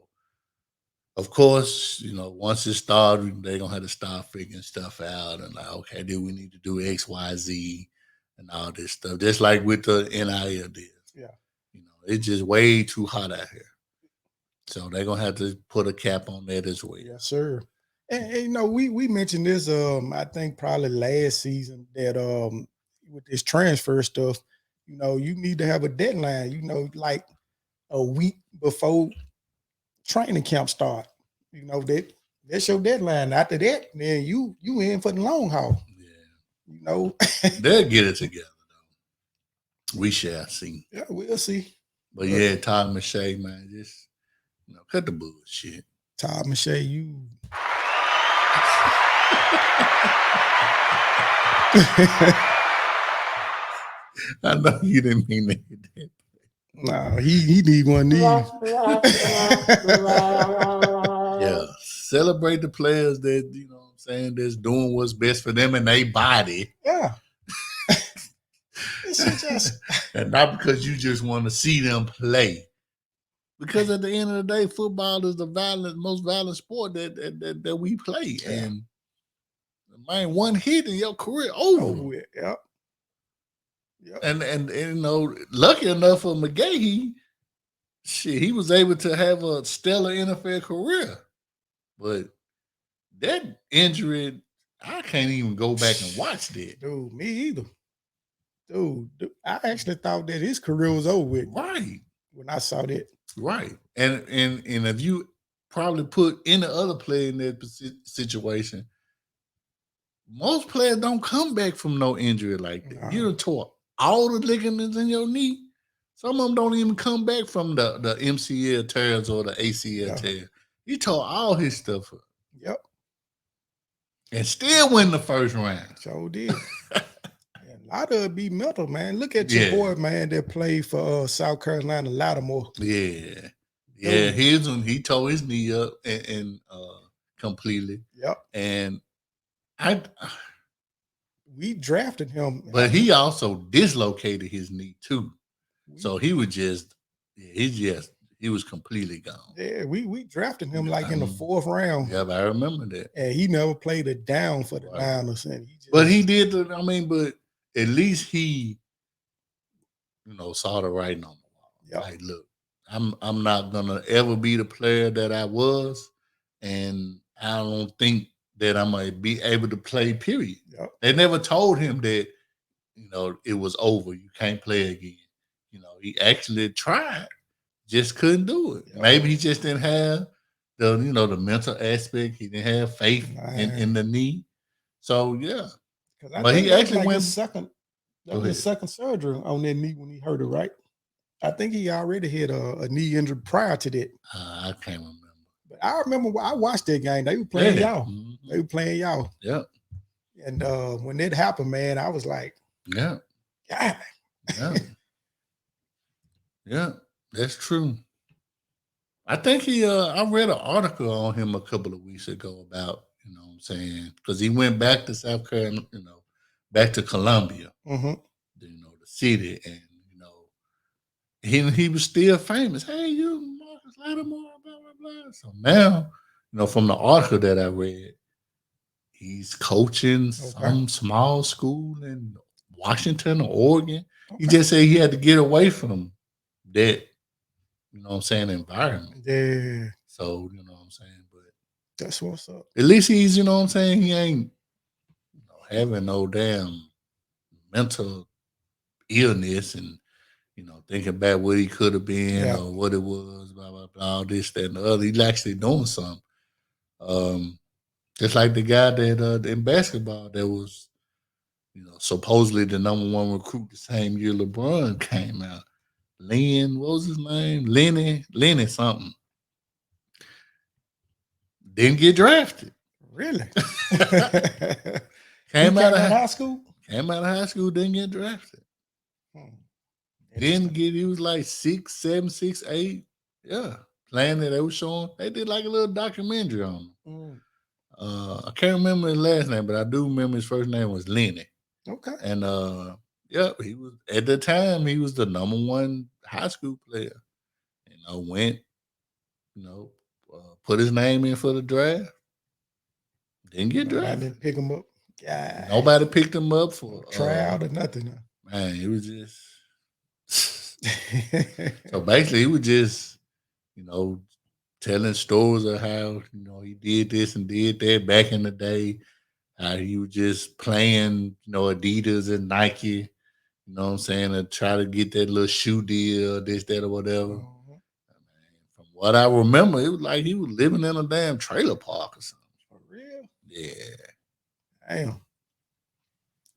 of course, once it started, they're gonna have to start figuring stuff out and like, okay, do we need to do X, Y, Z and all this stuff. Just like with the NIL deal. Yeah. It's just way too hot out here. So they're gonna have to put a cap on that as well. Yes, sir. And we mentioned this I think probably last season that with this transfer stuff, you need to have a deadline, like a week before training camp start. That's your deadline. After that, then you in for the long haul. Yeah. They'll get it together though. We shall see. Yeah, we'll see. But yeah, Todd McShay, man, just cut the bullshit. Todd McShay, you I know you didn't mean that. No, he need one of these. Yeah. Celebrate the players that, that's doing what's best for them and their body. Yeah. And not because you just want to see them play. Because at the end of the day, football is the most violent sport that we play. Yeah. And man, one hit in your career over. Yep. And lucky enough for McGahee, he was able to have a stellar NFL career. But that injury, I can't even go back and watch that. Dude, me either. Dude, I actually thought that his career was over with. Right. When I saw that. Right. And if you probably put any other player in that situation, most players don't come back from no injury like that. No. You done tore all the ligaments in your knee. Some of them don't even come back from the MCL tears or the ACL tear. He tore all his stuff up. Yep. And still win the first round. Sure did. A lot of it be mental, man. Look at your boy, man, that played for South Carolina, Lattimore. Yeah. Yeah, he tore his knee up and completely. Yep. And we drafted him. But he also dislocated his knee too. So he was he was completely gone. Yeah, we drafted him like in the 4th round. Yeah, I remember that. And he never played it down for the Niners. But he did, but at least he, saw the writing on the wall. Yep. Like, look, I'm not gonna ever be the player that I was, and I don't think that I'm gonna be able to play. Period. Yep. They never told him that, it was over. You can't play again. He actually tried, just couldn't do it. Yep. Maybe he just didn't have the mental aspect. He didn't have faith in the knee. So yeah. Because I But think he that was actually like his went. second. That Go was his ahead. second surgery on that knee when he hurt it, right? I think he already had a knee injury prior to that. I can't remember. But I remember I watched that game. They were playing Yeah. y'all. They were playing y'all. Yep. And when that happened, man, I was like, Yeah. God. Yeah. Yeah. That's true. I think he I read an article on him a couple of weeks ago about, what I'm saying, because he went back to South Carolina, back to Columbia, Mm-hmm. the city, and he was still famous. Hey, you Marcus Lattimore, blah blah blah. So now, from the article that I read, he's coaching Okay. some small school in Washington or Oregon. He Okay. just said he had to get away from that, environment. Yeah. So, what I'm saying? But That's what's up. at least he's, he ain't having no damn mental illness and, thinking about what he could have been Yeah. or what it was, blah, blah, blah, all this, that, and the other. He's actually doing something. Just like the guy that in basketball that was, supposedly the number one recruit the same year LeBron came out. Lynn, what was his name? Lenny something. Didn't get drafted. Really? Came out of high school? Came out of high school, didn't get drafted. Didn't get, he was like 6'7", 6'8". Yeah. Playing that they were showing. They did like a little documentary on him. I can't remember his last name, but I do remember his first name was Lenny. Okay. And he was at the time he was the number one high school player. Went, put his name in for the draft. Didn't get drafted. I didn't pick him up. Yeah. Nobody picked him up for tryout or nothing. Man, it was just so basically he was just, telling stories of how, he did this and did that back in the day. How he was just playing, Adidas and Nike, you know what I'm saying, to try to get that little shoe deal, this, that, or whatever. From what I remember, it was like he was living in a damn trailer park or something. For real? Yeah. Damn.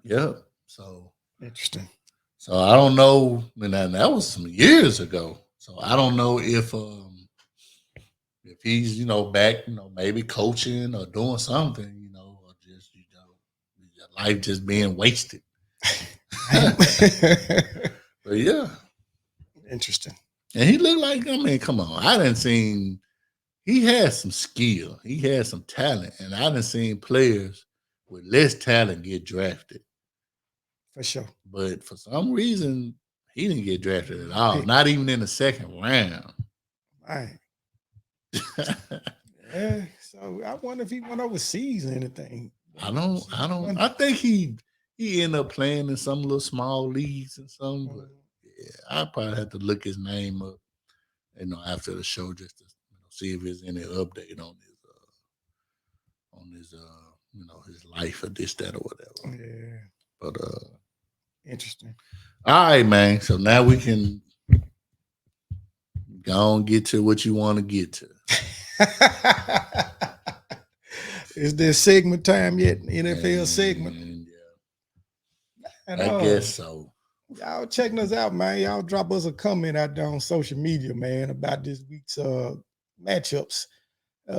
Yep. So interesting. So I don't know. That was some years ago. So I don't know if he's back, maybe coaching or doing something, or just life just being wasted. But yeah, interesting. And he looked like, come on, I didn't seen. He had some skill, he had some talent, and I didn't seen players with less talent get drafted. For sure. But for some reason, he didn't get drafted at all. Not even in the second round. Right. Yeah. So I wonder if he went overseas or anything. I don't. I think he ended up playing in some little small leagues and some. But yeah, I probably have to look his name up, after the show just to see if there's any update on his his life or this, that, or whatever. Yeah. But interesting. All right, man. So now we can go and get to what you want to get to. Is there segment time yet? NFL segment? Yeah. I guess so. Y'all checking us out, man. Y'all drop us a comment out there on social media, man, about this week's matchups.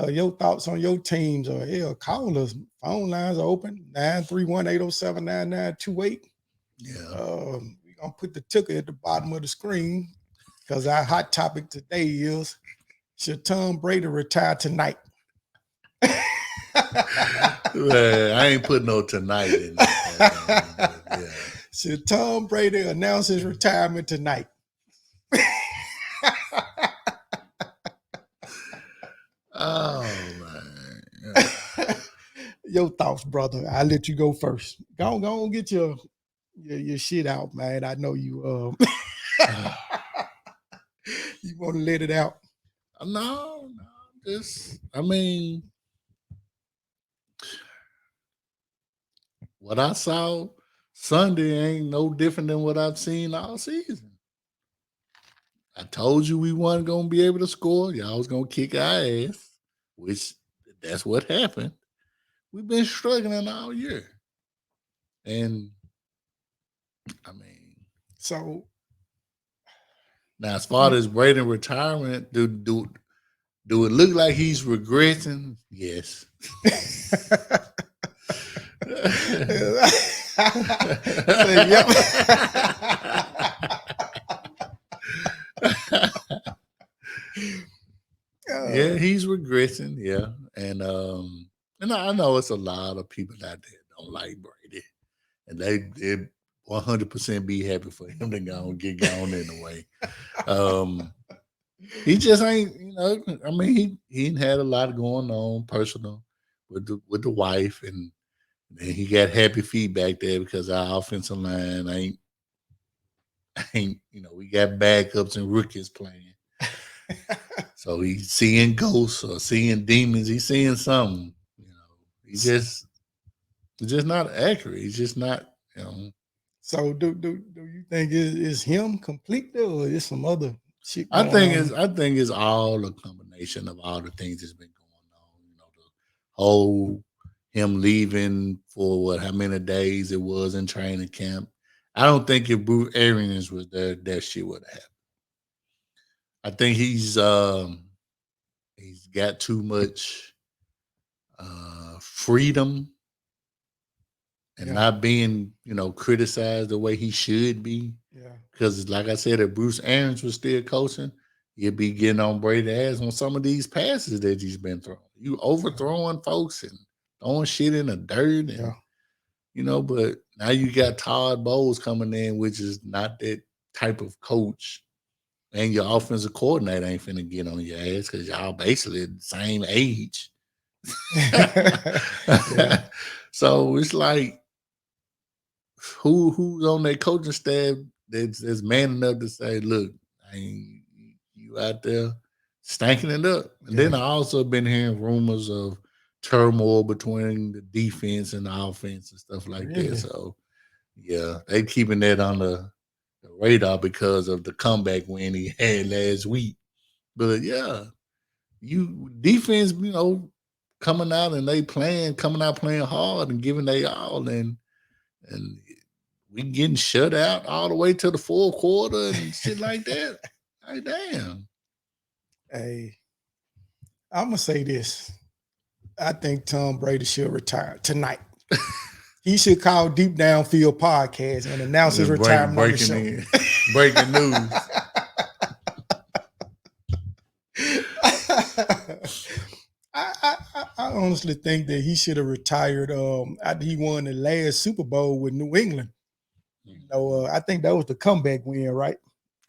Your thoughts on your teams, or hell, call us. Phone lines are open, 931-807-9928. Yeah. We're gonna put the ticker at the bottom of the screen because our hot topic today is, should Tom Brady retire tonight? Man, I ain't putting no tonight in there. Yeah. Should Tom Brady announce his retirement tonight? Oh man. Yeah. Your thoughts, brother. I'll let you go first. Go on, get your shit out, man. I know you you want to let it out. No, just what I saw Sunday ain't no different than what I've seen all season. I told you we weren't gonna be able to score. Y'all was gonna kick our ass, which that's what happened. We've been struggling all year. And I mean, So now as far as Brady retirement, do it look like he's regressing? Yes. Say, yep. Yeah, he's regressing. Yeah, and I know it's a lot of people out there don't like Brady, and they 100% be happy for him to go and get gone anyway. He just ain't, I mean, he had a lot going on personal with the wife, and then he got happy feedback there because our offensive line ain't we got backups and rookies playing. So he's seeing ghosts or seeing demons. He's seeing something. He's just not accurate. He's just not. So do you think is him completely, or is some other shit I going think on? it's all a combination of all the things that's been going on. The whole him leaving for how many days it was in training camp. I don't think if Bruce Arians was there, that shit would have happened. I think he's got too much freedom and Yeah, not being, criticized the way he should be. yeah, Because, like I said, if Bruce Arians was still coaching, you'd be getting on Brady's ass on some of these passes that he's been throwing. You overthrowing folks and throwing shit in the dirt, and yeah. but now you got Todd Bowles coming in, which is not that type of coach, and your offensive coordinator ain't finna get on your ass because y'all basically the same age. Yeah. So it's like who's on that coaching staff that's man enough to say, look, I ain't you out there stanking it up. And Yeah. then I also been hearing rumors of turmoil between the defense and the offense and stuff like that. Really? So yeah, they keeping that on the radar because of the comeback win he had last week. But yeah, you defense, coming out and coming out playing hard and giving they all, and we getting shut out all the way to the fourth quarter and shit like that. Like damn. Hey, I'm gonna say this. I think Tom Brady should retire tonight. He should call Deep Downfield Podcast and announce his retirement on the show. Breaking news. I honestly think that he should have retired after he won the last Super Bowl with New England. I think that was the comeback win, right?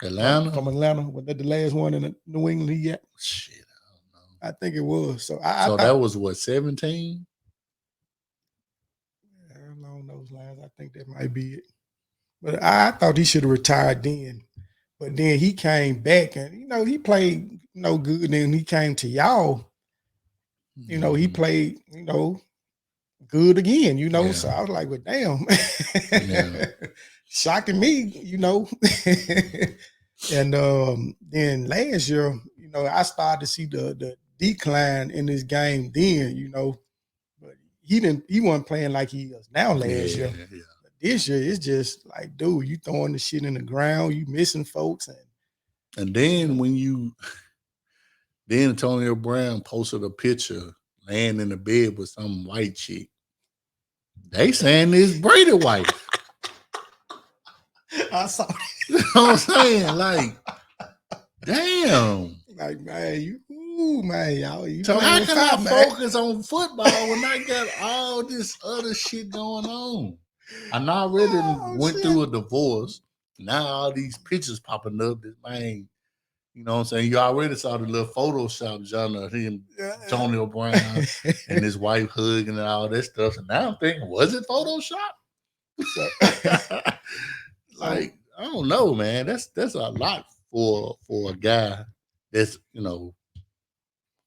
Atlanta? From Atlanta. Was that the last one in New England he got? Shit, I don't know. I think it was. So that was what, 17? Along those lines, I think that might be it. But I thought he should have retired then. But then he came back and he played good. And then he came to y'all. He played good again. Yeah. So I was like, well, damn, Yeah. shocking me. And then last year, I started to see the decline in this game. Then but he wasn't playing like he was now last year. Yeah. This year, it's just like, dude, you throwing the shit in the ground, you missing folks, and then then Antonio Brown posted a picture laying in the bed with some white chick. They saying this Brady wife. I saw. You know what I'm saying? Like, damn. Like, man, y'all. So how can I focus on football when I got all this other shit going on? I already went through a divorce. Now all these pictures popping up. This man, you know what I'm saying? You already saw the little Photoshop genre of him, Antonio Brown, and his wife hugging and all that stuff. And now I'm thinking, was it Photoshop? Like, I don't know, man. That's a lot for a guy that's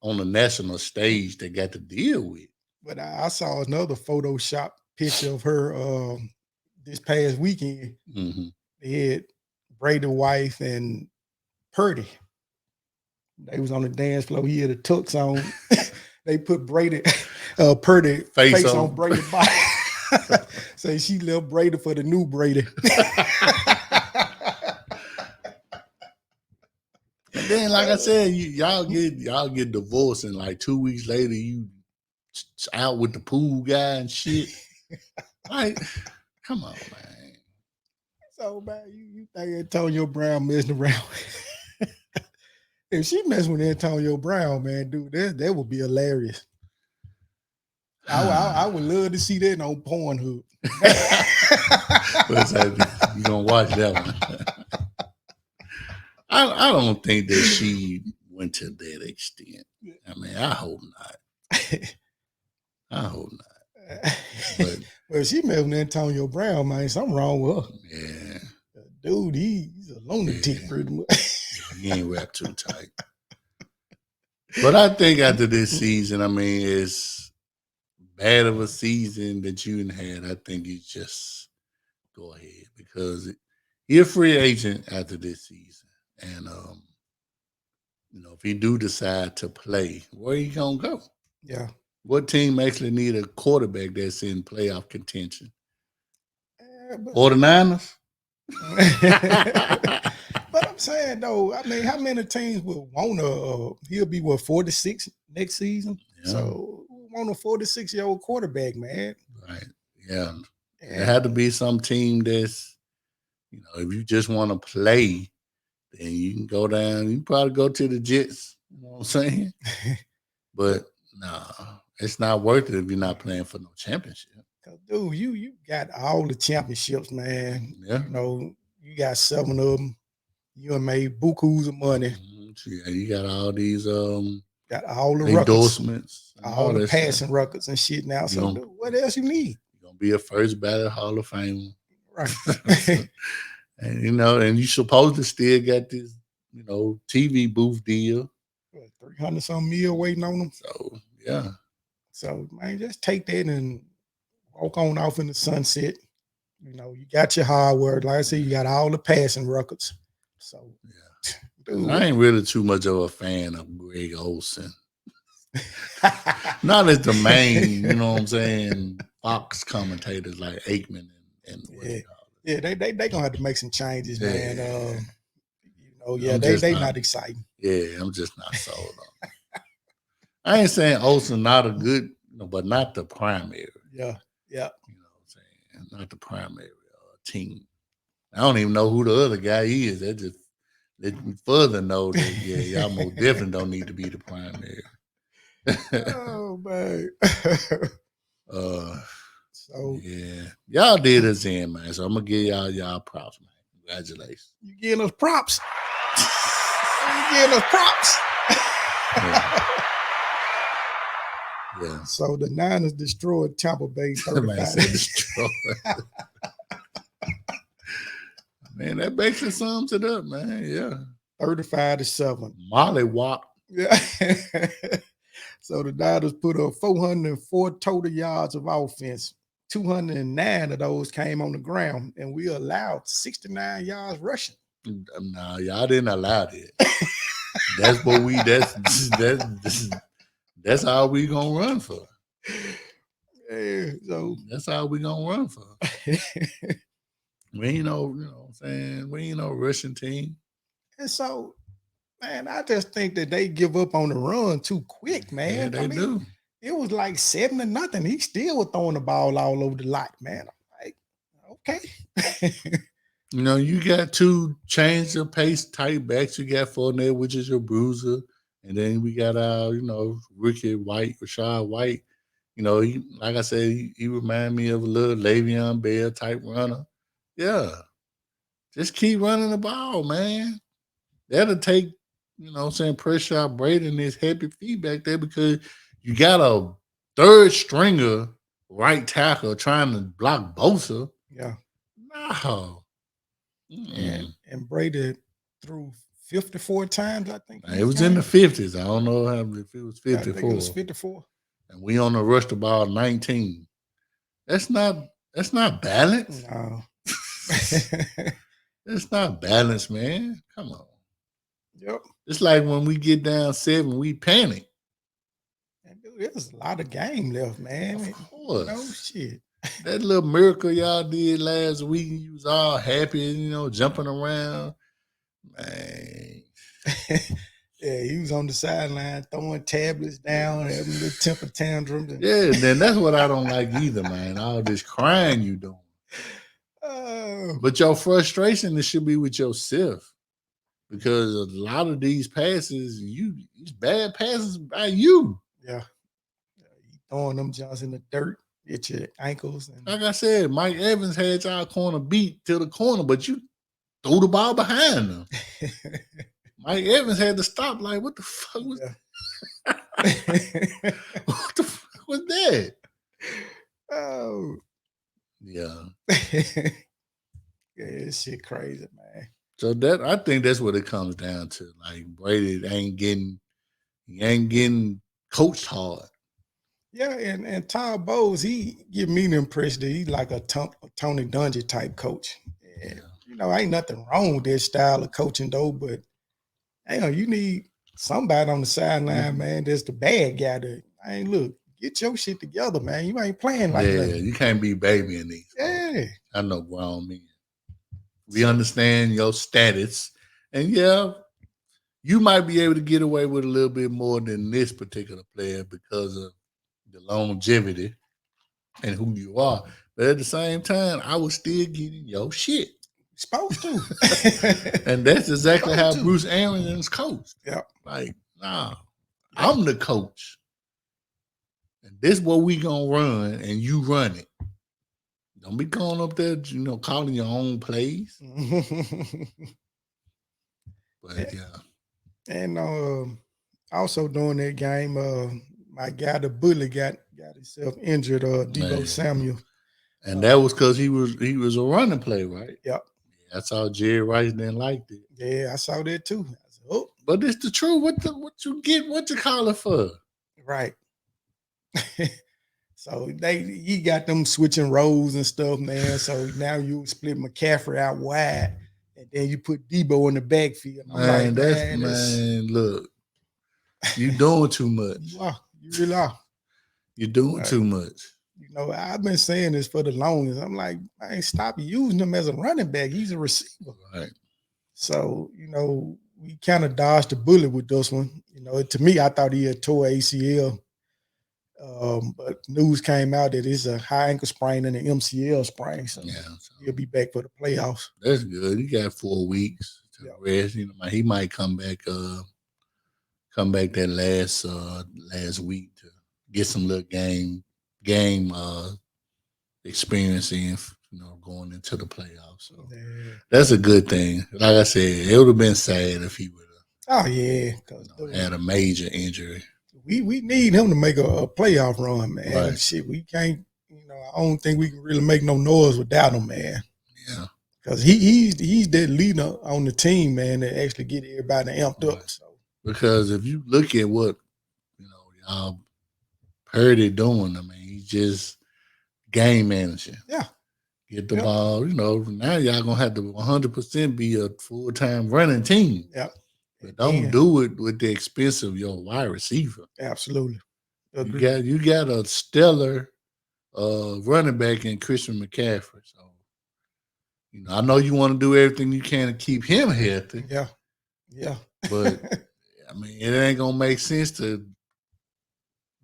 on the national stage that got to deal with. But I saw another Photoshop picture of her this past weekend. Mm-hmm. They had Brady wife and Purdy. They was on the dance floor. He had a tux on. They put Purdy face on Brady's body. Say she left Brady for the new Brady. And then, like I said, y'all get divorced, and like 2 weeks later, you out with the pool guy and shit. Like, come on, man. So man, you think Antonio Brown messing around? If she messing with Antonio Brown, man, dude, that would be hilarious. I would love to see that on Pornhub. You gonna watch that one? I don't think that she went to that extent. I mean, I hope not. I hope not. But well, she messing with Antonio Brown, man. Something wrong with her. Yeah, dude, he's a lunatic, pretty much. He ain't wrapped too tight. But I think after this season, I mean, it's bad of a season that you had. I think you just go ahead because you're a free agent after this season, and if he do decide to play, where he gonna go? Yeah. What team actually need a quarterback that's in playoff contention? 49ers. But I'm saying though, I mean, how many teams would want to? He'll be 46 next season. Yeah. So want a 46-year-old quarterback, man. Right. Yeah. There had to be some team that's, if you just want to play, then you can go down. You can probably go to the Jets. You know what I'm saying? But nah, it's not worth it if you're not playing for no championship. Dude, you got all the championships, man. Yeah. You got 7 of them. You done made bukus of money. Mm-hmm. Yeah, you got all these got all the endorsements, all the passing records and shit now. So dude, what else you need? You're gonna be a first ballot Hall of Fame. Right. And and you supposed to still get this, TV booth deal. 300 some mil waiting on them. So yeah. So man, just take that and walk on off in the sunset. You got your hardware. Like I said, you got all the passing records. So yeah, dude, I ain't really too much of a fan of Greg Olson. Not as the main, you know what I'm saying, Fox commentators like Aikman and yeah, they gonna have to make some changes, man. They not exciting. Yeah, I'm just not sold on it. I ain't saying Olsen not a good, but not the primary. Yeah. You know what I'm saying? Not the primary team. I don't even know who the other guy is. That just let me further know that y'all most definitely don't need to be the primary. Oh man. So yeah, y'all did us in, man. So I'm gonna give y'all props, man. Congratulations. You giving us props? You giving us props? Yeah. So the Niners destroyed Tampa Bay 35. Man, that basically sums it up, man. Yeah. 35-7. Molly Wop. Yeah. So the Niners put up 404 total yards of offense. 209 of those came on the ground, and we allowed 69 yards rushing. No, y'all didn't allow it. That's what that's how we gonna run for. Yeah, so that's how we gonna run for. We ain't no, what I'm saying, we ain't no Russian team. And so, man, I just think that they give up on the run too quick, man. Yeah, they do. It was like 7-0. He still was throwing the ball all over the lot, man. I'm like, okay. You got 2 change of pace tight backs. You got Fournette, which is your bruiser. And then we got our, rookie Rashad White. Like I said, he remind me of a little Le'Veon Bell type runner. Yeah. Just keep running the ball, man. That'll take, pressure out Brady and his happy feet back there because you got a third stringer right tackle trying to block Bosa. Yeah. No. And Brady threw 54 times, I think. It was in the 50s. I don't know if it was 54. I think it was 54. And we on the rush the ball 19. That's not balanced. No. It's not balanced, man. Come on. Yep. It's like when we get down 7, we panic. And dude, there's a lot of game left, man. Of course. Shit. That little miracle y'all did last week, you was all happy, jumping around. Man. Yeah, he was on the sideline throwing tablets down, having a little temper tantrum. Yeah, then that's what I don't like either, man. All this crying you doing. But your frustration, it should be with yourself. Because a lot of these passes, these bad passes by you. Yeah. You throwing them Johns in the dirt at your ankles. And like I said, Mike Evans had y'all corner beat to the corner, but you threw the ball behind them. Mike Evans had to stop. Like, what the fuck was what the fuck was that? Oh. Yeah. Yeah, this shit crazy, man. So I think that's what it comes down to. Like Brady ain't getting coached hard. Yeah, and Todd Bowles, he give me the impression that he's like a Tony Dungy type coach. And, ain't nothing wrong with that style of coaching though, but you need somebody on the sideline, man. That's the bad guy. Look, get your shit together, man. You ain't playing like that. You can't be babying these. Yeah, I know grown men. We understand your status, and you might be able to get away with a little bit more than this particular player because of the longevity and who you are. But at the same time, I was still getting your shit. Supposed to. And that's exactly how Bruce Arians coached. Yeah. Like, nah, I'm the coach. And this what we gonna run, and you run it. Don't be going up there, calling your own plays. But and also during that game, my guy, the bully, got himself injured. Debo Samuel, and that was because he was a running play, right? Yep. Yeah, I saw Jerry Rice didn't like it. Yeah, I saw that too. I said, oh, but it's the truth. What you get? What you call it for? Right. So he got them switching roles and stuff, man. So now you split McCaffrey out wide, and then you put Debo in the backfield. I'm man, look, you doing too much. You really are. You're doing too much. I've been saying this for the longest. I'm like, man, stop using him as a running back. He's a receiver. Right. So, we kind of dodged the bullet with this one. To me, I thought he had tore ACL. But news came out that it's a high ankle sprain and an MCL sprain. So he'll be back for the playoffs. That's good. He got 4 weeks to rest. He might come back that last week to get some little game experience in, going into the playoffs. So that's a good thing. Like I said, it would have been sad if he would have. Oh yeah, had a major injury. We need him to make a playoff run, man. Right. Shit, we can't. I don't think we can really make no noise without him, man. Yeah, because he's that leader on the team, man, that actually get everybody amped up. So because if you look at what y'all Purdy doing, he's just game managing. Yeah. Get the ball, now y'all gonna have to 100% be a full-time running team. Yep. But don't do it with the expense of your wide receiver. Absolutely. Agreed. You got a stellar running back in Christian McCaffrey. So, I know you want to do everything you can to keep him healthy. Yeah. Yeah. But it ain't gonna make sense to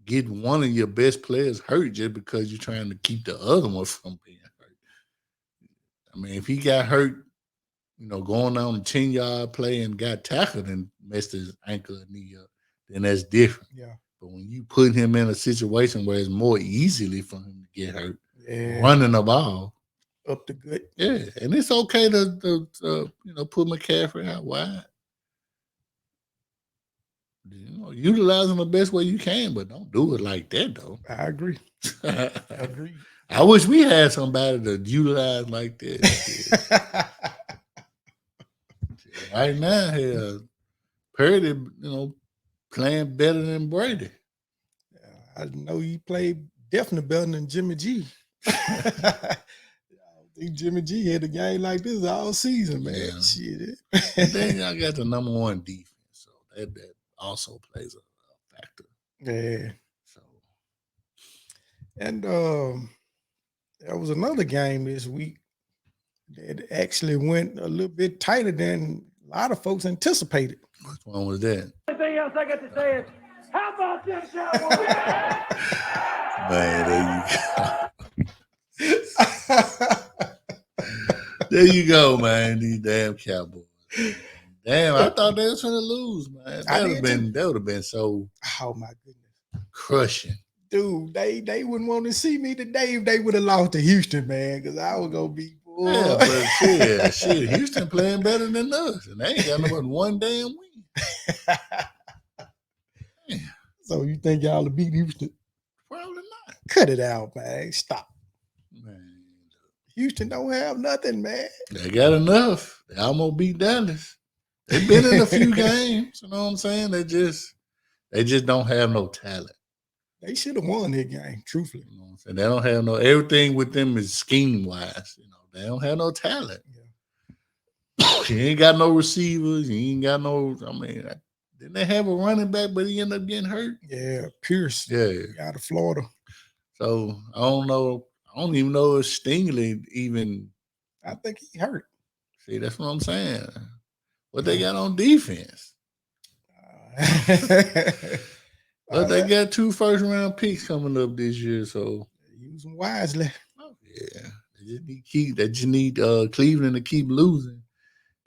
get one of your best players hurt just because you're trying to keep the other one from being hurt. If he got hurt, going on a 10-yard play and got tackled and messed his ankle and knee up, then that's different. Yeah. But when you put him in a situation where it's more easily for him to get hurt, running the ball up the gut. Yeah, and it's okay to put McCaffrey out wide. Utilize him the best way you can, but don't do it like that, though. I agree. I agree. I wish we had somebody to utilize like that. Right now, here, Purdy, playing better than Brady. I know he played definitely better than Jimmy G. I think Jimmy G had a game like this all season, man. Yeah. Shit. And then y'all got the number one defense, so that also plays a factor. Yeah. So, and there was another game this week that actually went a little bit tighter than a lot of folks anticipated. Which one was that? Anything else I got to say is, how about them Cowboys? Man, there you go, man. These damn Cowboys. Damn, I thought they was gonna lose, man. That would have been so. Oh my goodness, crushing. Dude, they wouldn't want to see me today if they would have lost to Houston, man, because I was gonna be. Boy. Yeah, but shit, Houston playing better than us, and they ain't got no but one damn win. So you think y'all will beat Houston? Probably not. Cut it out, man. Stop. Man. Houston don't have nothing, man. They got enough. They almost beat Dallas. They've been in a few games. You know what I'm saying? They just don't have no talent. They should have won that game, truthfully. You know what I'm saying? They don't have no everything with them is scheme wise. You know, they don't have no talent. Yeah. You ain't got no receivers. You ain't got no. I mean, didn't they have a running back, but he ended up getting hurt? Yeah, Pierce. Yeah, out of Florida. So I don't know. I don't even know if Stingley even. I think he hurt. See, that's what I'm saying. What they got on defense? But they got 2 first-round picks coming up this year, so use them wisely. Oh, yeah, they just need Cleveland to keep losing.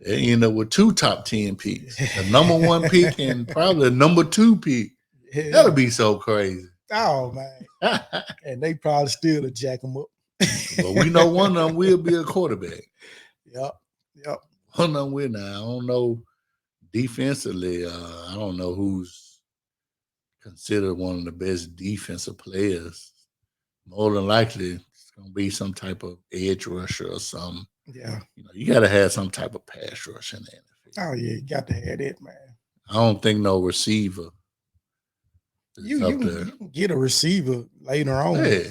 They end up with 2 top 10 picks, the number 1 pick and probably the number 2 pick. Yeah. That'll be so crazy. Oh man, and they probably still to jack them up. But we know one of them will be a quarterback. Yep. One of them will now. I don't know defensively. I don't know who's considered one of the best defensive players. More than likely, it's gonna be some type of edge rusher or something. Yeah, you got to have some type of pass rush in the NFL. Oh yeah, you got to have it, man. I don't think no receiver. You can get a receiver later on. Yeah,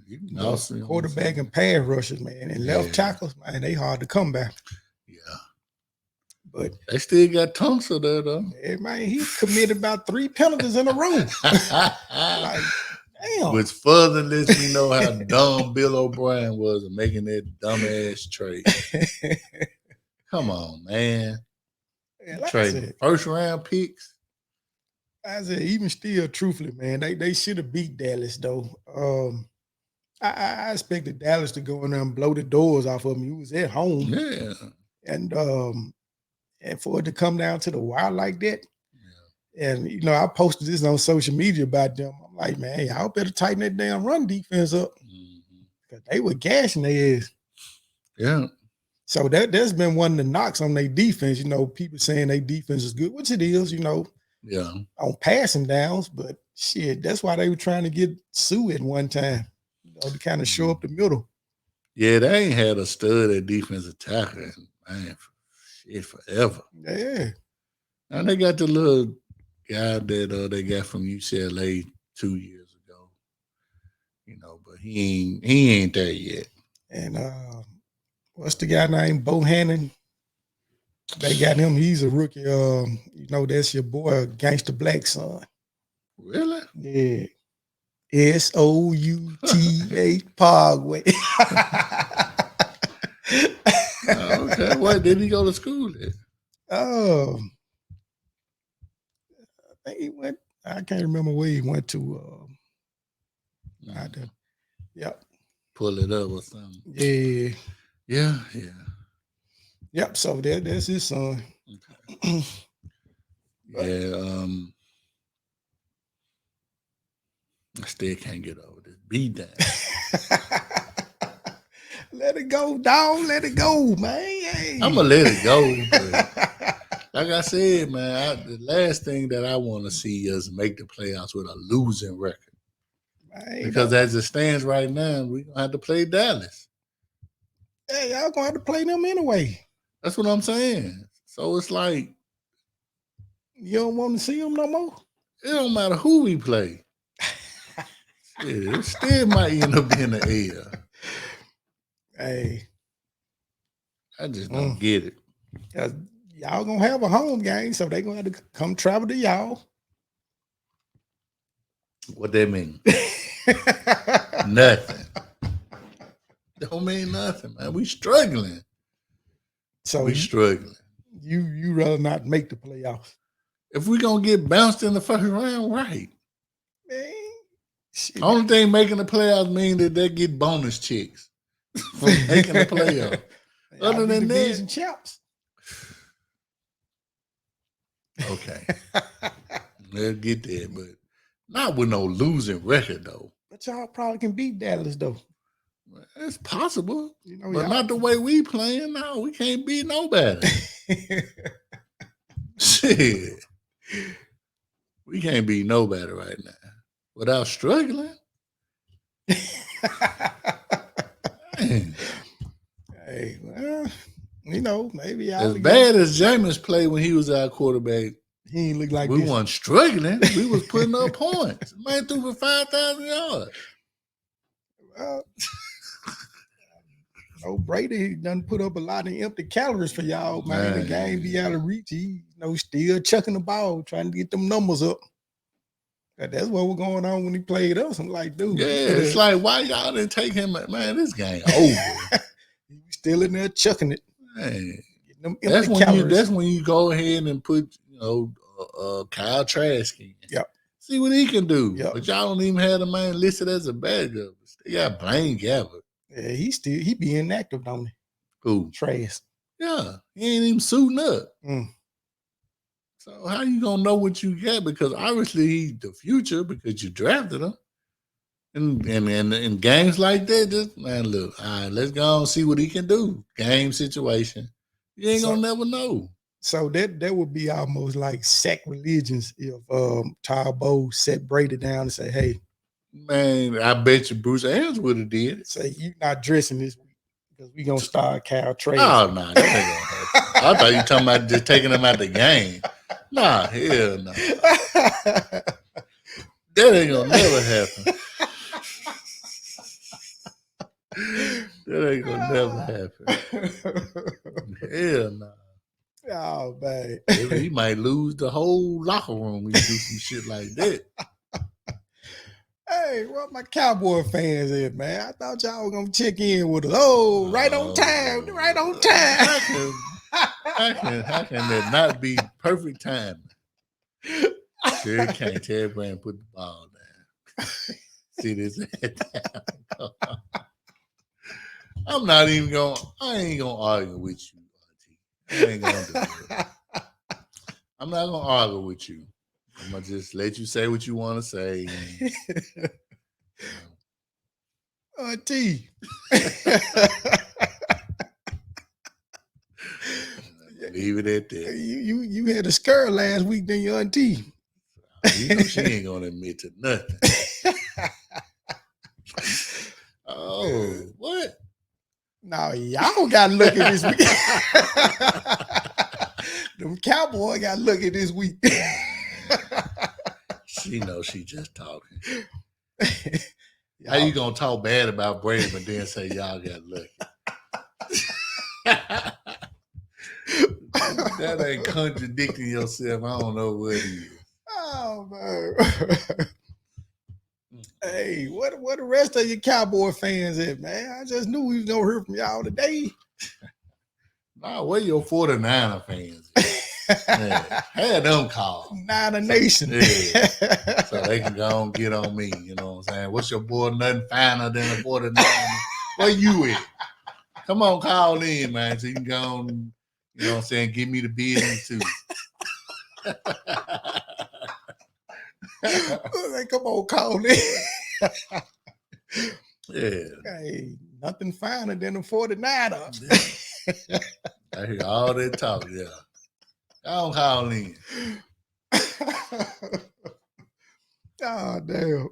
you can also quarterback and pass rushers, man, and left tackles, man, they hard to come back. Yeah. But they still got Tunsil there, though. Yeah, man, he committed about 3 penalties in a row. Like, damn. Which further lets me know how dumb Bill O'Brien was in making that dumbass trade. Come on, man. Yeah, like trade first-round picks. I said, even still, truthfully, man, they should have beat Dallas, though. I expected Dallas to go in there and blow the doors off of him. He was at home. Yeah. And for it to come down to the wire like that, and I posted this on social media about them. I'm like, man, y'all better tighten that damn run defense up because they were gashing their ass. Yeah. So that's been one of the knocks on their defense. People saying their defense is good, which it is. Yeah. On passing downs, but shit, that's why they were trying to get Sue at one time, to kind of show up the middle. Yeah, they ain't had a stud at defensive tackle, man, forever. Yeah. And they got the little guy that they got from UCLA 2 years ago, but he ain't there yet. And what's the guy named Bohannon? They got him. He's a rookie. That's your boy, Gangster Black son. Really? Yeah. SOUTA Parkway. Okay. What did he go to school at? I think he went. I can't remember where he went to. Yep. Pull it up or something. Yeah. Yeah. Yep. So that's his son. Okay. Yeah. I still can't get over this beat down. Let it go, dog. Let it go, man. Hey. I'm gonna let it go. Like I said, man, the last thing that I want to see is make the playoffs with a losing record. Because as it stands right now, we're gonna have to play Dallas. Hey, y'all gonna have to play them anyway. That's what I'm saying. So it's like you don't want to see them no more. It don't matter who we play. It still might end up being the air. Hey, I just don't get it. Y'all gonna have a home game, so they gonna have to come travel to y'all. What that mean? Nothing. Don't mean nothing, man. We struggling. So We struggling. You rather not make the playoffs. If we gonna get bounced in the first round, right? Man, shit. Only thing making the playoffs mean that they get bonus checks for making the playoffs. Other than that, champs. Okay, let's get there, but not with no losing record though. But y'all probably can beat Dallas though. It's possible, but y'all... not the way we playing. No, we can't beat nobody. Shit, we can't beat nobody right now without struggling. Hey, well, maybe as bad as Jameis played when he was our quarterback, he ain't look like we this. weren't struggling. We was putting up points. Man threw for 5,000 yards. Brady done put up a lot of empty calories for y'all, man. The game be out of reach. He, still chucking the ball, trying to get them numbers up. That's what was going on when he played us. I'm like, dude. Yeah, it's like, why y'all didn't take him? Man, this game over. He was still in there chucking it. Man, that's when you go ahead and put, Kyle Trask in. Yep. See what he can do. Yep. But y'all don't even have the man listed as a backup. They got Blaine Gabbert. Yeah, he be inactive, don't he? Who? Trask. Yeah, he ain't even suiting up. So how you gonna know what you got? Because obviously he's the future because you drafted him. And in games like that, just man, look, all right, let's go and see what he can do. Game situation. You ain't gonna never know. So that would be almost like sacrilegious if Todd Bowles set Brady down and say, hey. Man, I bet you Bruce Arians would have did it. Say, you not dressing this week because we gonna start Kyle Trask. Oh, no, that ain't gonna happen. I thought you were talking about just taking him out the game. Nah, hell no. That ain't gonna never happen. That ain't gonna never happen. Hell no. Oh, man. He might lose the whole locker room when you do some shit like that. Hey, what my Cowboy fans is, man? I thought y'all were gonna check in with us. Oh, right on time. Right on time. How can that not be perfect timing? Sure can't. Terry Brand put the ball down. See this head down. I ain't gonna argue with you, Auntie. I ain't gonna do it. I'm not gonna argue with you. I'm gonna just let you say what you want to say. Auntie. Leave it at that. You had a skirt last week, then your auntie. You know she ain't gonna admit to nothing. Oh, what? No, y'all got lucky this week. Them Cowboys got lucky this week. She knows she just talking. How you gonna talk bad about Brady but then say y'all got lucky? That ain't contradicting yourself. I don't know what it is. Oh man. Hey, what the rest of your Cowboy fans at, man? I just knew we was gonna hear from y'all today. Nah, where your 49er fans at? Yeah, had them call. Niner Nation. Yeah. So they can go and get on me. You know what I'm saying? What's your boy nothing finer than a 49er? Where you at? Come on, call in, man. So you can go on, you know what I'm saying, give me the business too. Come on, call in. Yeah. Hey, nothing finer than a 49er. I hear all that talk, yeah. I don't call in. Oh, damn.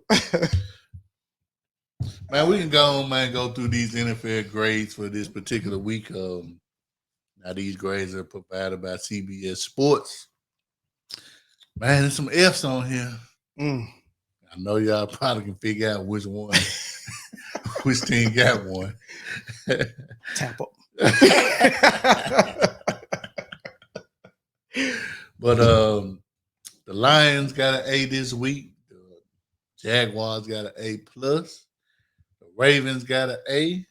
Man, we can go on, man, go through these NFL grades for this particular week. Now, these grades are provided by CBS Sports. Man, there's some F's on here. I know y'all probably can figure out which one, which team got one. Tampa. But the Lions got an A this week. The Jaguars got an A+. The Ravens got an A.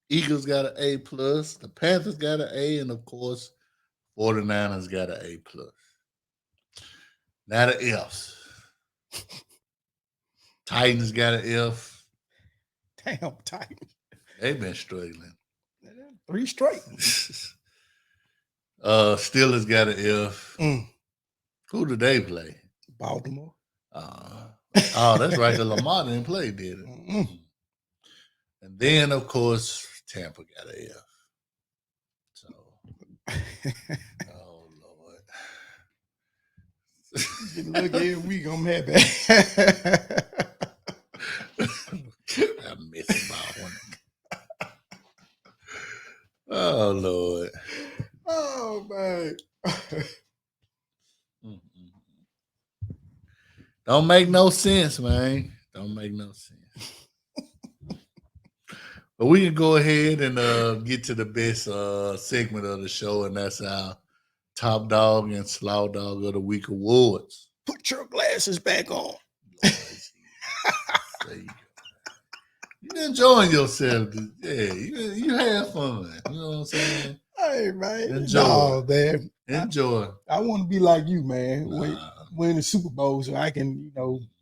Eagles got an A plus. The Panthers got an A, and of course, 49ers got an A plus. Now the F's. Titans got an F. Damn tight. They've been struggling. 3 straight. Steelers got an F. Who did they play? Baltimore. Oh, that's right. The Lamar didn't play, did it? And then, of course, Tampa got an F. So, oh Lord. Look every week, I'm happy. I miss about one. Oh Lord. Oh man. Don't make no sense, man. Don't make no sense. But we can go ahead and get to the best segment of the show, and that's our Top Dog and Slow Dog of the Week awards. Put your glasses back on. There you go. You enjoying yourself. Yeah, you have fun. You know what I'm saying? Hey, man. Enjoy. No, man. Enjoy. I want to be like you, man. Nah. Win the Super Bowl so I can,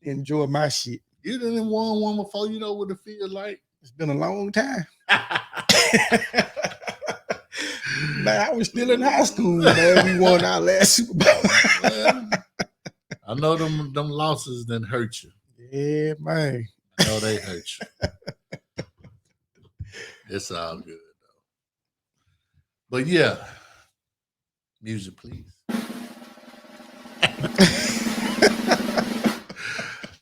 enjoy my shit. You didn't won one before, you know what it feels like? It's been a long time. Man, I was still in high school, man. We won our last Super Bowl. Well, I know them losses didn't hurt you. Yeah, man. I know they hurt you. It's all good, though. But yeah, music, please.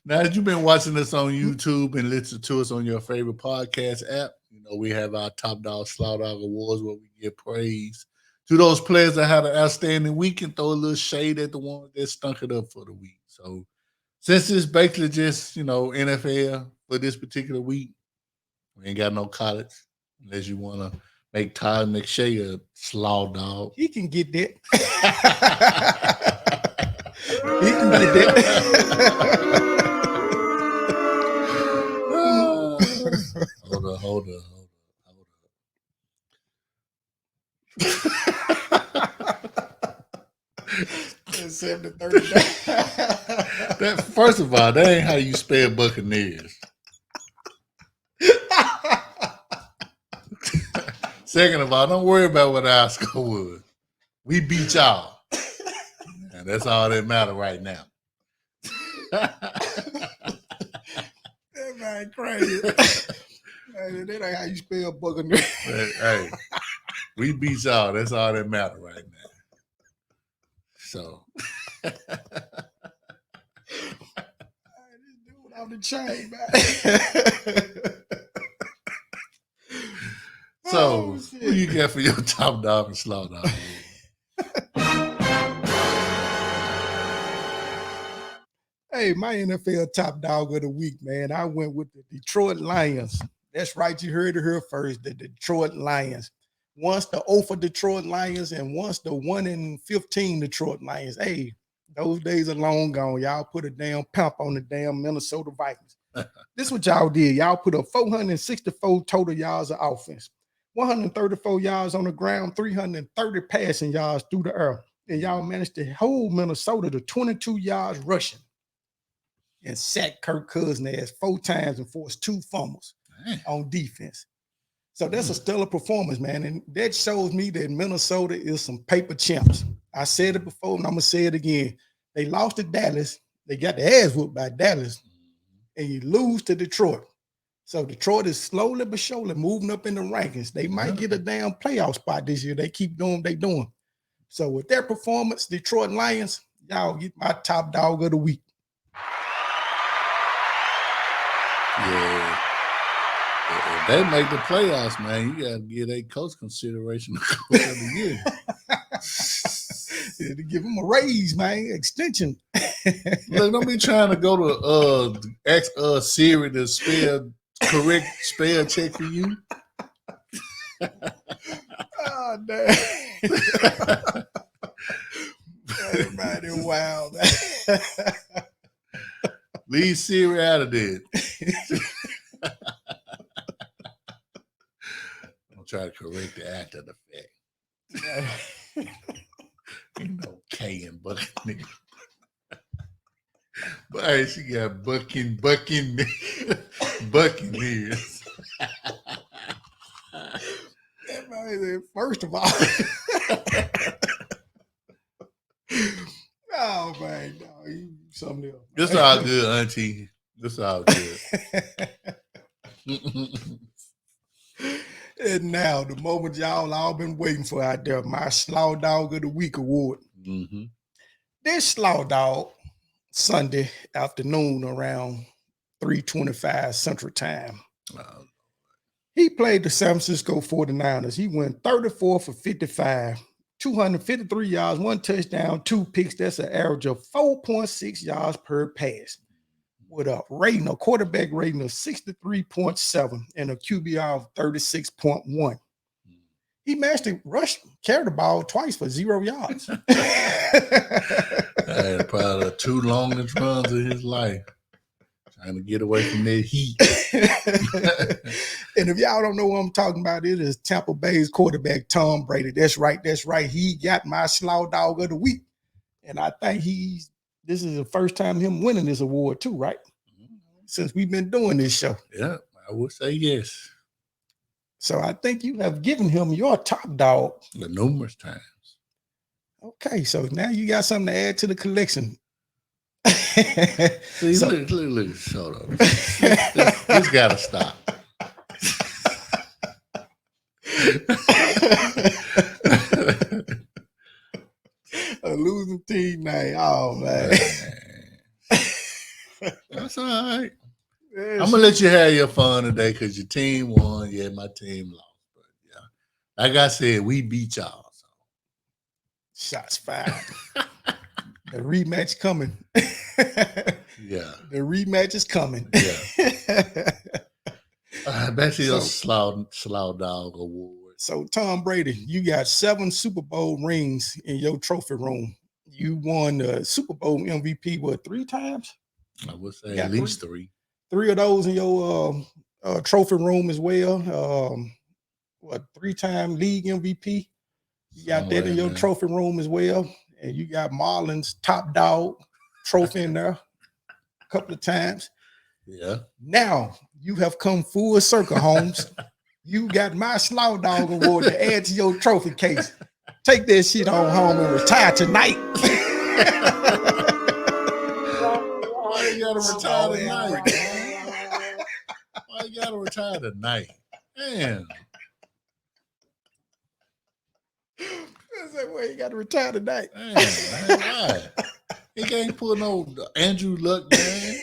Now that you've been watching us on YouTube and listening to us on your favorite podcast app, we have our Top Dog Slow Dog Awards where we give praise to those players that had an outstanding week and throw a little shade at the one that stunk it up for the week. So since it's basically just, NFL for this particular week, we ain't got no college unless you want to make Todd McShay a Slow Dog. He can get that. He can get that. Hold up. That first of all, that ain't how you spell Buccaneers. Second of all, don't worry about what our score was. We beat y'all. And that's all that matter right now. That man crazy. Man, that ain't how you spell Buccaneer. Hey, we beat y'all. That's all that matter right now. So. This dude on the chain, man. So, who you got for your Top Dog and Slow Dog? Hey, my NFL Top Dog of the Week, man. I went with the Detroit Lions. That's right. You heard it here first. The Detroit Lions. Once the 0 for Detroit Lions and once the 1-15 Detroit Lions. Hey, those days are long gone. Y'all put a damn pump on the damn Minnesota Vikings. This is what y'all did. Y'all put up 464 total yards of offense, 134 yards on the ground, 330 passing yards through the air. And y'all managed to hold Minnesota to 22 yards rushing and sacked Kirk Cousins ass 4 times and forced 2 fumbles on defense. So that's a stellar performance, man. And that shows me that Minnesota is some paper champs. I said it before and I'm going to say it again. They lost to Dallas. They got their ass whooped by Dallas. And you lose to Detroit. So Detroit is slowly but surely moving up in the rankings. They might get a damn playoff spot this year. They keep doing what they doing. So with their performance, Detroit Lions, y'all get my Top Dog of the Week. Yeah. If they make the playoffs, man, you got to give a coach consideration of the year. To give them a raise, man, extension. Look, don't be trying to go to ask Siri to spell correct spell check for you. Oh, damn. Everybody wild, man. Leave Siri out of there. try to correct the after the fact. Ain't no K in Buccaneers. But hey, she got Buccaneers. First of all, oh man, no, you something else. This all good, Auntie. This all good. And now the moment y'all all been waiting for out there, my Slaw Dog of the Week award. Mm-hmm. This Slaw Dog, Sunday afternoon around 3:25 Central Time. He played the San Francisco 49ers. He went 34 for 55, 253 yards, 1 touchdown, 2 picks. That's an average of 4.6 yards per pass, with a quarterback rating of 63.7 and a QBR of 36.1. He matched the rush, carried the ball twice for 0 yards. Had probably 2 longest runs of his life, trying to get away from that heat. And if y'all don't know what I'm talking about, it is Tampa Bay's quarterback, Tom Brady. That's right. He got my Slaw Dog of the Week. And I think this is the first time him winning this award too, right? Since we've been doing this show. Yeah, I would say yes. So I think you have given him your top dog. The numerous times. Okay, so now you got something to add to the collection. See, So- look, shut up. This gotta stop. A losing team name. Oh man. That's all right. I'm gonna let you have your fun today because your team won. Yeah, my team lost. But yeah, like I said, we beat y'all. So. Shots fired. The rematch coming. Yeah. The rematch is coming. Yeah. Back to your Slaw Dog Award. So, Tom Brady, you got 7 Super Bowl rings in your trophy room. You won the Super Bowl MVP, 3 times? I would say Got at least 3. 3 of those in your trophy room as well. 3-time league MVP. You got that in your trophy room as well. And you got Marlon's top dog trophy in there a couple of times. Yeah. Now you have come full circle, Holmes. You got my Slaw Dog Award to add to your trophy case. Take that shit on home and retire tonight. Why you gotta retire tonight? Why you gotta retire tonight? Damn. That's that way you got to retire tonight. Man, why? He can't pull no Andrew Luck, man.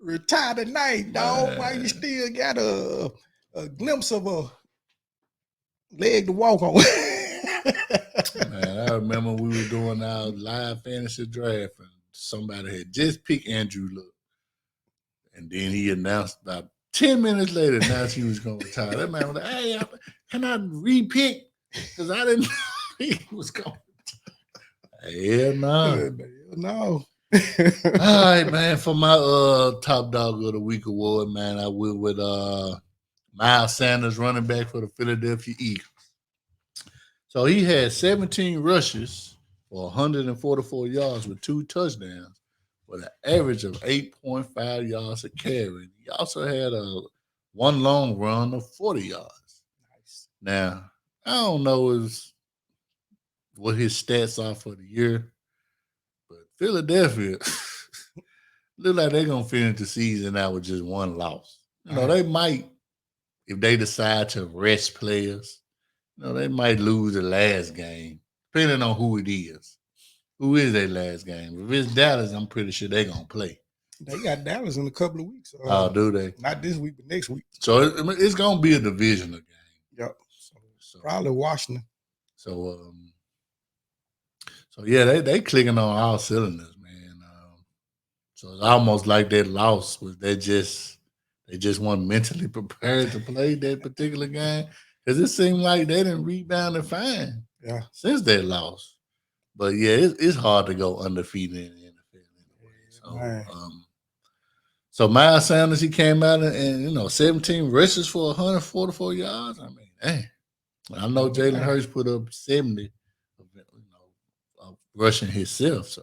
Retire tonight, dog. Why you still got a glimpse of a leg to walk on? Man, I remember we were doing our live fantasy draft and somebody had just picked Andrew Luck. And then he announced about 10 minutes later, announced he was going to retire. That man was like, hey, can I re-pick? Because I didn't know he was going to retire. Hell no. No. All right, man. For my top dog of the week award, man, I went with Miles Sanders, running back for the Philadelphia Eagles. So he had 17 rushes for 144 yards with 2 touchdowns, with an average of 8.5 yards a carry. He also had one long run of 40 yards. Nice. Now, I don't know what his stats are for the year, but Philadelphia look like they're going to finish the season out with just 1 loss. You know, they might, if they decide to rest players, you know, they might lose the last game, depending on who it is. Who is their last game? If it's Dallas, I'm pretty sure they're going to play. They got Dallas in a couple of weeks. Oh, do they? Not this week, but next week. So it's going to be a divisional game. Yep. So probably Washington. So yeah, they clicking on all cylinders, man. So it's almost like that loss was they just weren't mentally prepared to play that particular game, because it seemed like they didn't rebound and fine since they lost. But yeah, it's hard to go undefeated in the NFL anyway. So So Miles Sanders, he came out and 17 rushes for 144 yards. I mean, hey, I know Jalen Hurts put up 70, rushing himself.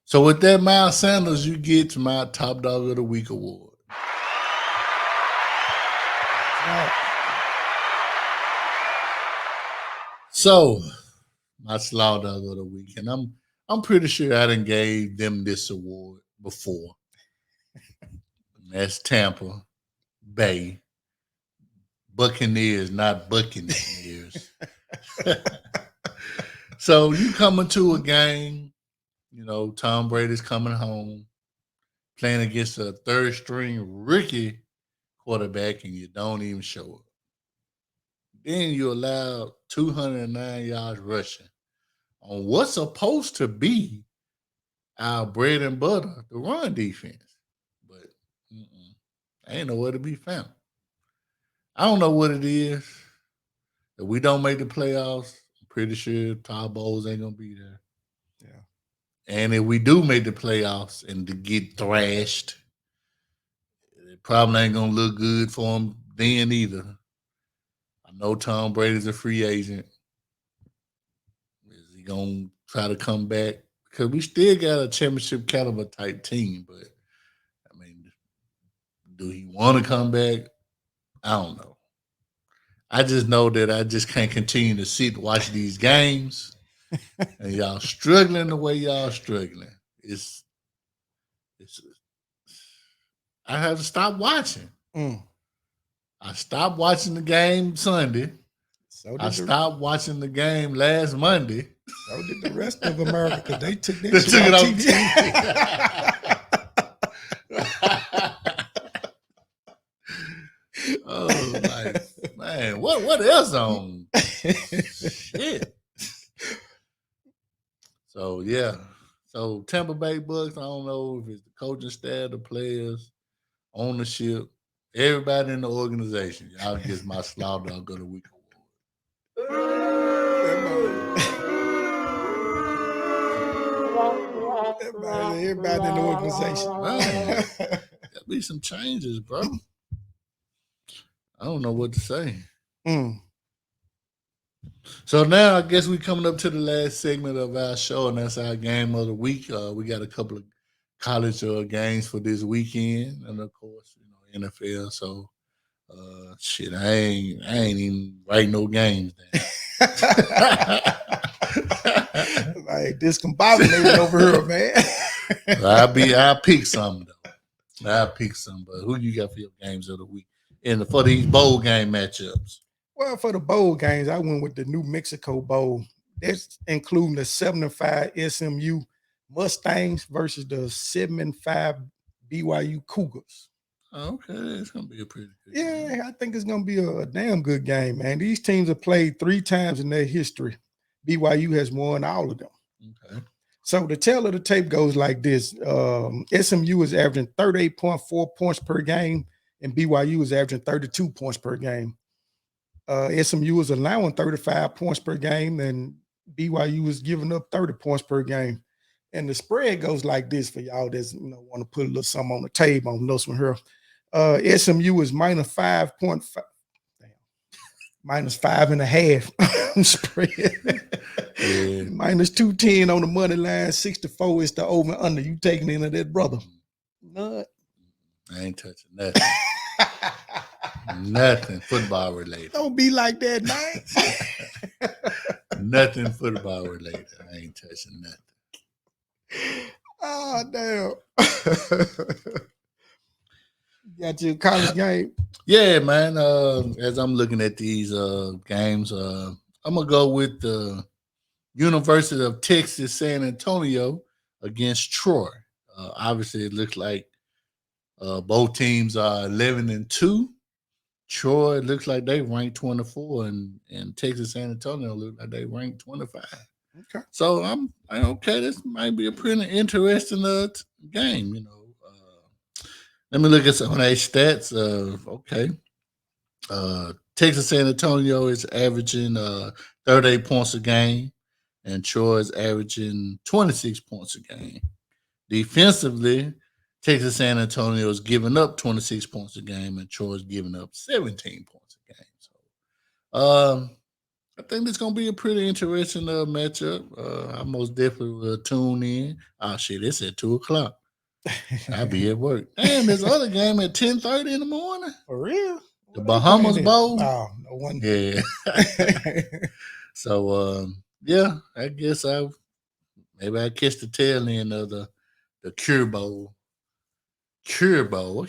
So with that, Miles Sanders, you get to my Top Dog of the Week award. So my Slaw Dog of the Week, and I'm pretty sure I done gave them this award before. And that's Tampa Bay Buccaneers, not Buccaneers. So you coming to a game, Tom Brady's coming home, playing against a third string rookie quarterback, and you don't even show up. Then you allow 209 yards rushing on what's supposed to be our bread and butter, the run defense. But ain't nowhere to be found. I don't know what it is. If we don't make the playoffs, I'm pretty sure Todd Bowles ain't gonna be there. Yeah. And if we do make the playoffs and to get thrashed, it probably ain't gonna look good for him then either. I know Tom Brady's a free agent. Is he gonna try to come back? Because we still got a championship caliber type team, but I mean, do he want to come back? I don't know. I just know that I just can't continue to sit and watch these games, and y'all struggling the way y'all struggling. It's I have to stop watching. I stopped watching the game Sunday. I stopped watching the game last Monday. So did the rest of America because they took that They shit took it off off TV. Oh, like, man, what else on? Shit. So yeah. So Tampa Bay Bucks, I don't know if it's the coaching staff, the players, ownership, everybody in the organization. Y'all get my Slaw Dog of the Week award. Everybody in the organization. Man, there'll be some changes, bro. I don't know what to say. So now I guess we're coming up to the last segment of our show, and that's our game of the week. We got a couple of college games for this weekend, and of course, NFL. So shit, I ain't even writing no games down. Like discombobulated over here, man. I'll pick some though. I'll pick some, but who you got for your games of the week and for these bowl game matchups? Well, for the bowl games, I went with the New Mexico Bowl. That's including the 7-5 SMU Mustangs versus the 7-5 BYU Cougars. Okay, it's gonna be a pretty good game. I think it's gonna be a damn good game, man. These teams have played 3 times in their history. BYU has won all of them. Okay. So the tale of the tape goes like this. SMU is averaging 38.4 points per game, and BYU is averaging 32 points per game. SMU is allowing 35 points per game, and BYU is giving up 30 points per game. And the spread goes like this for y'all that's want to put a little something on the table on this one here. SMU is minus 5.5. Minus 5.5 spread. Yeah. Minus 210 on the money line. 64 is the over under. You taking into that, brother? Nut. I ain't touching nothing. Nothing football related. Don't be like that, man. Nothing football related. I ain't touching nothing. Oh, damn. Got your college game? Yeah, man. As I'm looking at these games, I'm gonna go with the University of Texas San Antonio against Troy. Obviously, it looks like both teams are 11-2. Troy looks like they ranked 24, and Texas San Antonio look like they ranked 25. Okay. So I'm okay. This might be a pretty interesting game. Let me look at some of their stats. Okay. Texas San Antonio is averaging 38 points a game, and Troy is averaging 26 points a game. Defensively, Texas San Antonio is giving up 26 points a game, and Troy's giving up 17 points a game. So, I think it's gonna be a pretty interesting matchup. I most definitely will tune in. Oh shit, it's at 2:00. I'll be at work. Damn, there's other game at 10:30 in the morning. For real? The Bahamas Bowl. Oh, no one. Yeah. So yeah, I guess maybe I catch the tail end of the Cure Bowl. Cure Bowl.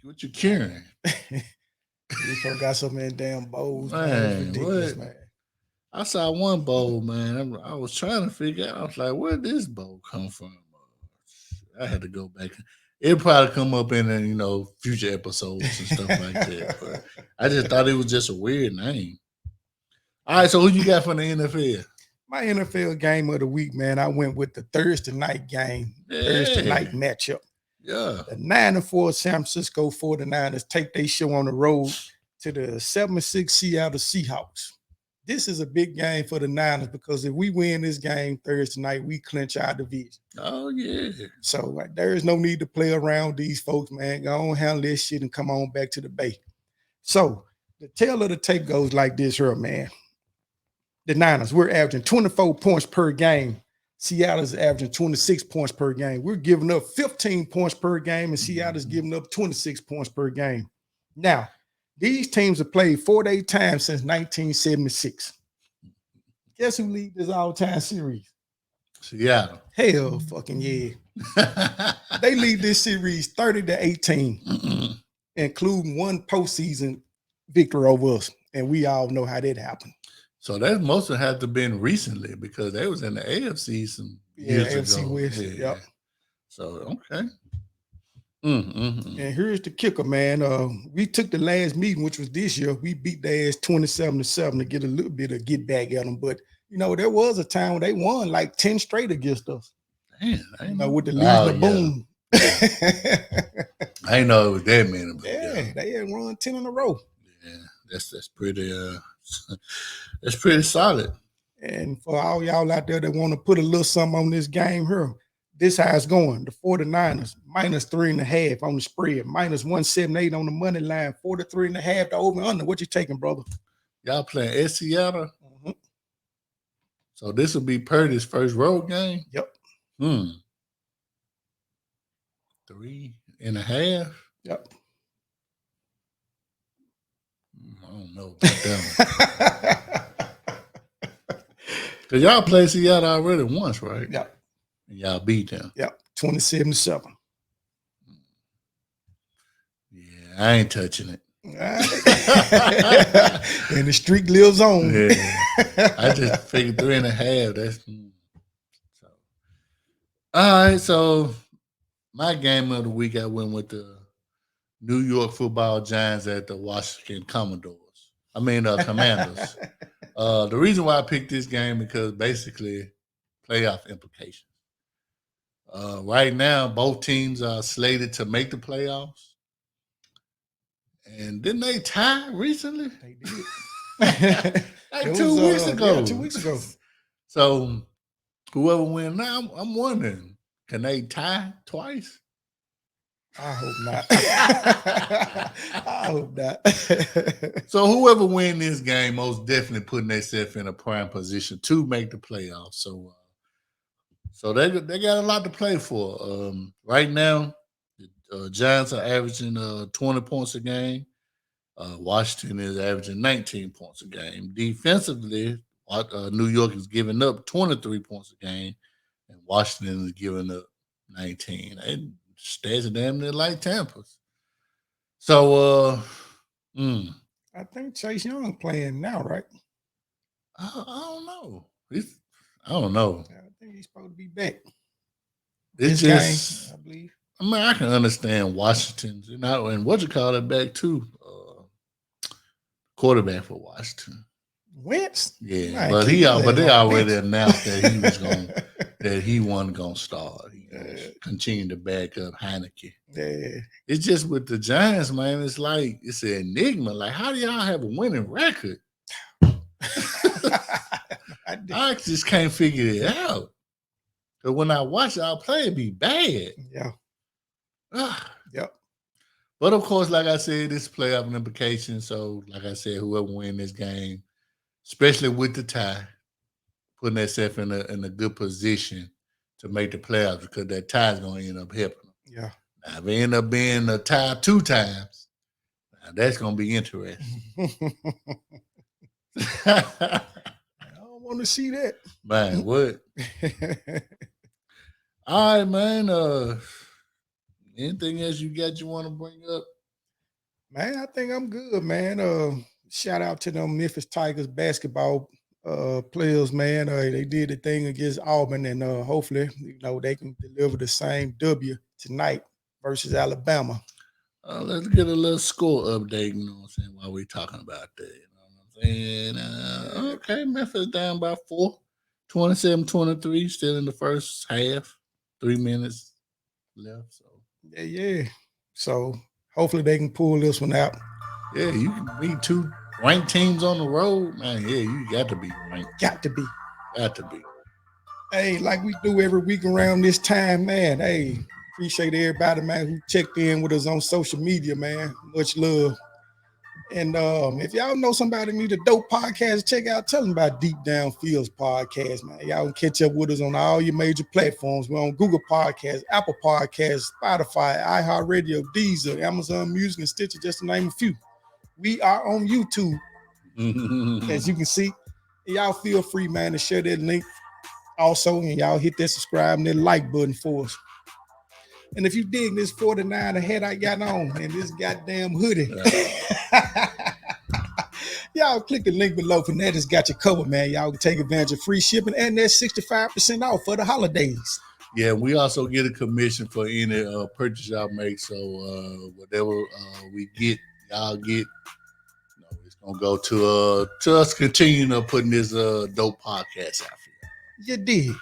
What you curing? You folks got so many damn bowls, man. Man, Ridiculous, what? man. I saw one bowl, man. I was trying to figure out. I was like, where did this bowl come from? I had to go back. It'll probably come up in future episodes and stuff like that. But I just thought it was just a weird name. All right, so who you got from the NFL? My NFL game of the week, man. I went with the Thursday night game, Thursday night matchup. Yeah. The 9-4 San Francisco 49ers take their show on the road to the 7-6 Seattle Seahawks. This is a big game for the Niners because if we win this game Thursday night, we clinch our division. Oh, yeah. So there is no need to play around these folks, man. Go on, handle this shit and come on back to the Bay. So the tale of the tape goes like this here, man. The Niners, we're averaging 24 points per game. Seattle's averaging 26 points per game. We're giving up 15 points per game, and Seattle's giving up 26 points per game. Now, these teams have played 48 times since 1976. Guess who leads this all-time series? Seattle. Hell fucking yeah. They lead this series 30-18, including one postseason victory over us. And we all know how that happened. So that must have had to been recently because they was in the AFC some years AFC ago. West. Yeah. Yep. So okay. And here's the kicker, man. We took the last meeting, which was this year. We beat their ass 27-7 to get a little bit of get back at them. But there was a time when they won like 10 straight against us. Damn, with the Legion of Boom. I didn't know it was that many. Yeah, they had run 10 in a row. Yeah, that's pretty that's pretty solid. And for all y'all out there that want to put a little something on this game here, this how it's going. The 49ers -3.5 on the spread, -178 on the money line, 43.5 to over under. What you taking, brother? Y'all playing at Seattle? Mm-hmm. So this will be Purdy's first road game? Yep. 3.5? Yep. I don't know about that one. Because y'all played Seattle already once, right? Yep. And y'all beat them. Yep. 27-7. Yeah, I ain't touching it. And the streak lives on. Yeah. I just figured 3.5. That's so. All right, so my game of the week, I went with the New York Football Giants at the Washington Commanders. Commanders. The reason why I picked this game because basically playoff implications. Right now, both teams are slated to make the playoffs. And didn't they tie recently? They did. Like 2 weeks ago. Yeah, 2 weeks ago. So whoever wins now, I'm wondering, can they tie twice? I hope not. I hope not. So whoever wins this game, most definitely putting themselves in a prime position to make the playoffs. So they got a lot to play for. Right now, the Giants are averaging 20 points a game. Washington is averaging 19 points a game. Defensively, New York is giving up 23 points a game, and Washington is giving up 19. And stats are damn near like Tampa's. So, I think Chase Young playing now, right? I don't know. I don't know. I think he's supposed to be back. It's just, game, I believe. I can understand Washington's, and what you call it back too. Quarterback for Washington. Wentz? Yeah, but they already announced that he wasn't gonna start. He continue to back up Heineke. Yeah. It's just with the Giants, man. It's like it's an enigma. Like, how do y'all have a winning record? I just can't figure it out. Because when I watch y'all play, it be bad. Yeah. Yep. But of course, like I said, this playoff implication. So, like I said, whoever win this game, especially with the tie, putting themselves in a good position to make the playoffs because that tie is going to end up helping them. Yeah. Now, if it end up being a tie 2 times, now that's going to be interesting. I don't want to see that. Man, what? All right, man. Anything else you want to bring up? Man, I think I'm good, man. Shout out to them Memphis Tigers basketball players, man. They did the thing against Auburn, and hopefully, they can deliver the same W tonight versus Alabama. Let's get a little score update, you know what I'm saying, while we're talking about that. You know what I'm saying? Okay, Memphis down by 4, 27-23, still in the first half, 3 minutes left. So Yeah. So hopefully they can pull this one out. yeah, you can beat 2 ranked teams on the road, man. Yeah, you got to be ranked. Got to be. Hey, like we do every week around this time, man. Hey, appreciate everybody, man, who checked in with us on social media, man. Much love. And if y'all know somebody need a dope podcast, tell them about Deep Down Fields podcast, man. Y'all can catch up with us on all your major platforms. We're on Google Podcasts, Apple Podcasts, Spotify, iHeartRadio, Deezer, Amazon Music, and Stitcher, just to name a few. We are on YouTube, as you can see. Y'all feel free, man, to share that link also, and y'all hit that subscribe and that like button for us. And if you dig this 49 hat I got on and this goddamn hoodie, y'all click the link below. Fanatics got you covered, man. Y'all can take advantage of free shipping and that's 65% off for the holidays. Yeah, we also get a commission for any purchase y'all make. So whatever we get, y'all get. It's gonna go to us continuing to putting this dope podcast out for y'all. You did.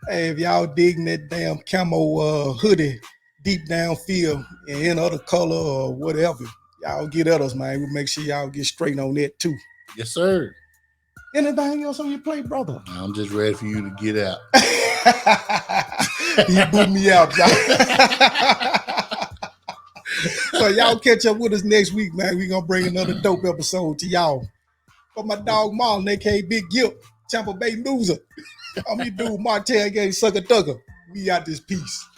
Hey, if y'all digging that damn camo hoodie, Deep Down Field, and any other color or whatever, y'all get at us, man. We'll make sure y'all get straight on that too. Yes, sir. Anything else on your plate, brother? I'm just ready for you to get out. You boot me out, y'all. So y'all catch up with us next week, man. We're gonna bring another dope episode to y'all. For my dog Marlon, aka Big Gip, Tampa Bay loser. I'm your dude Martell Gang Sucker Ducker. We out this piece.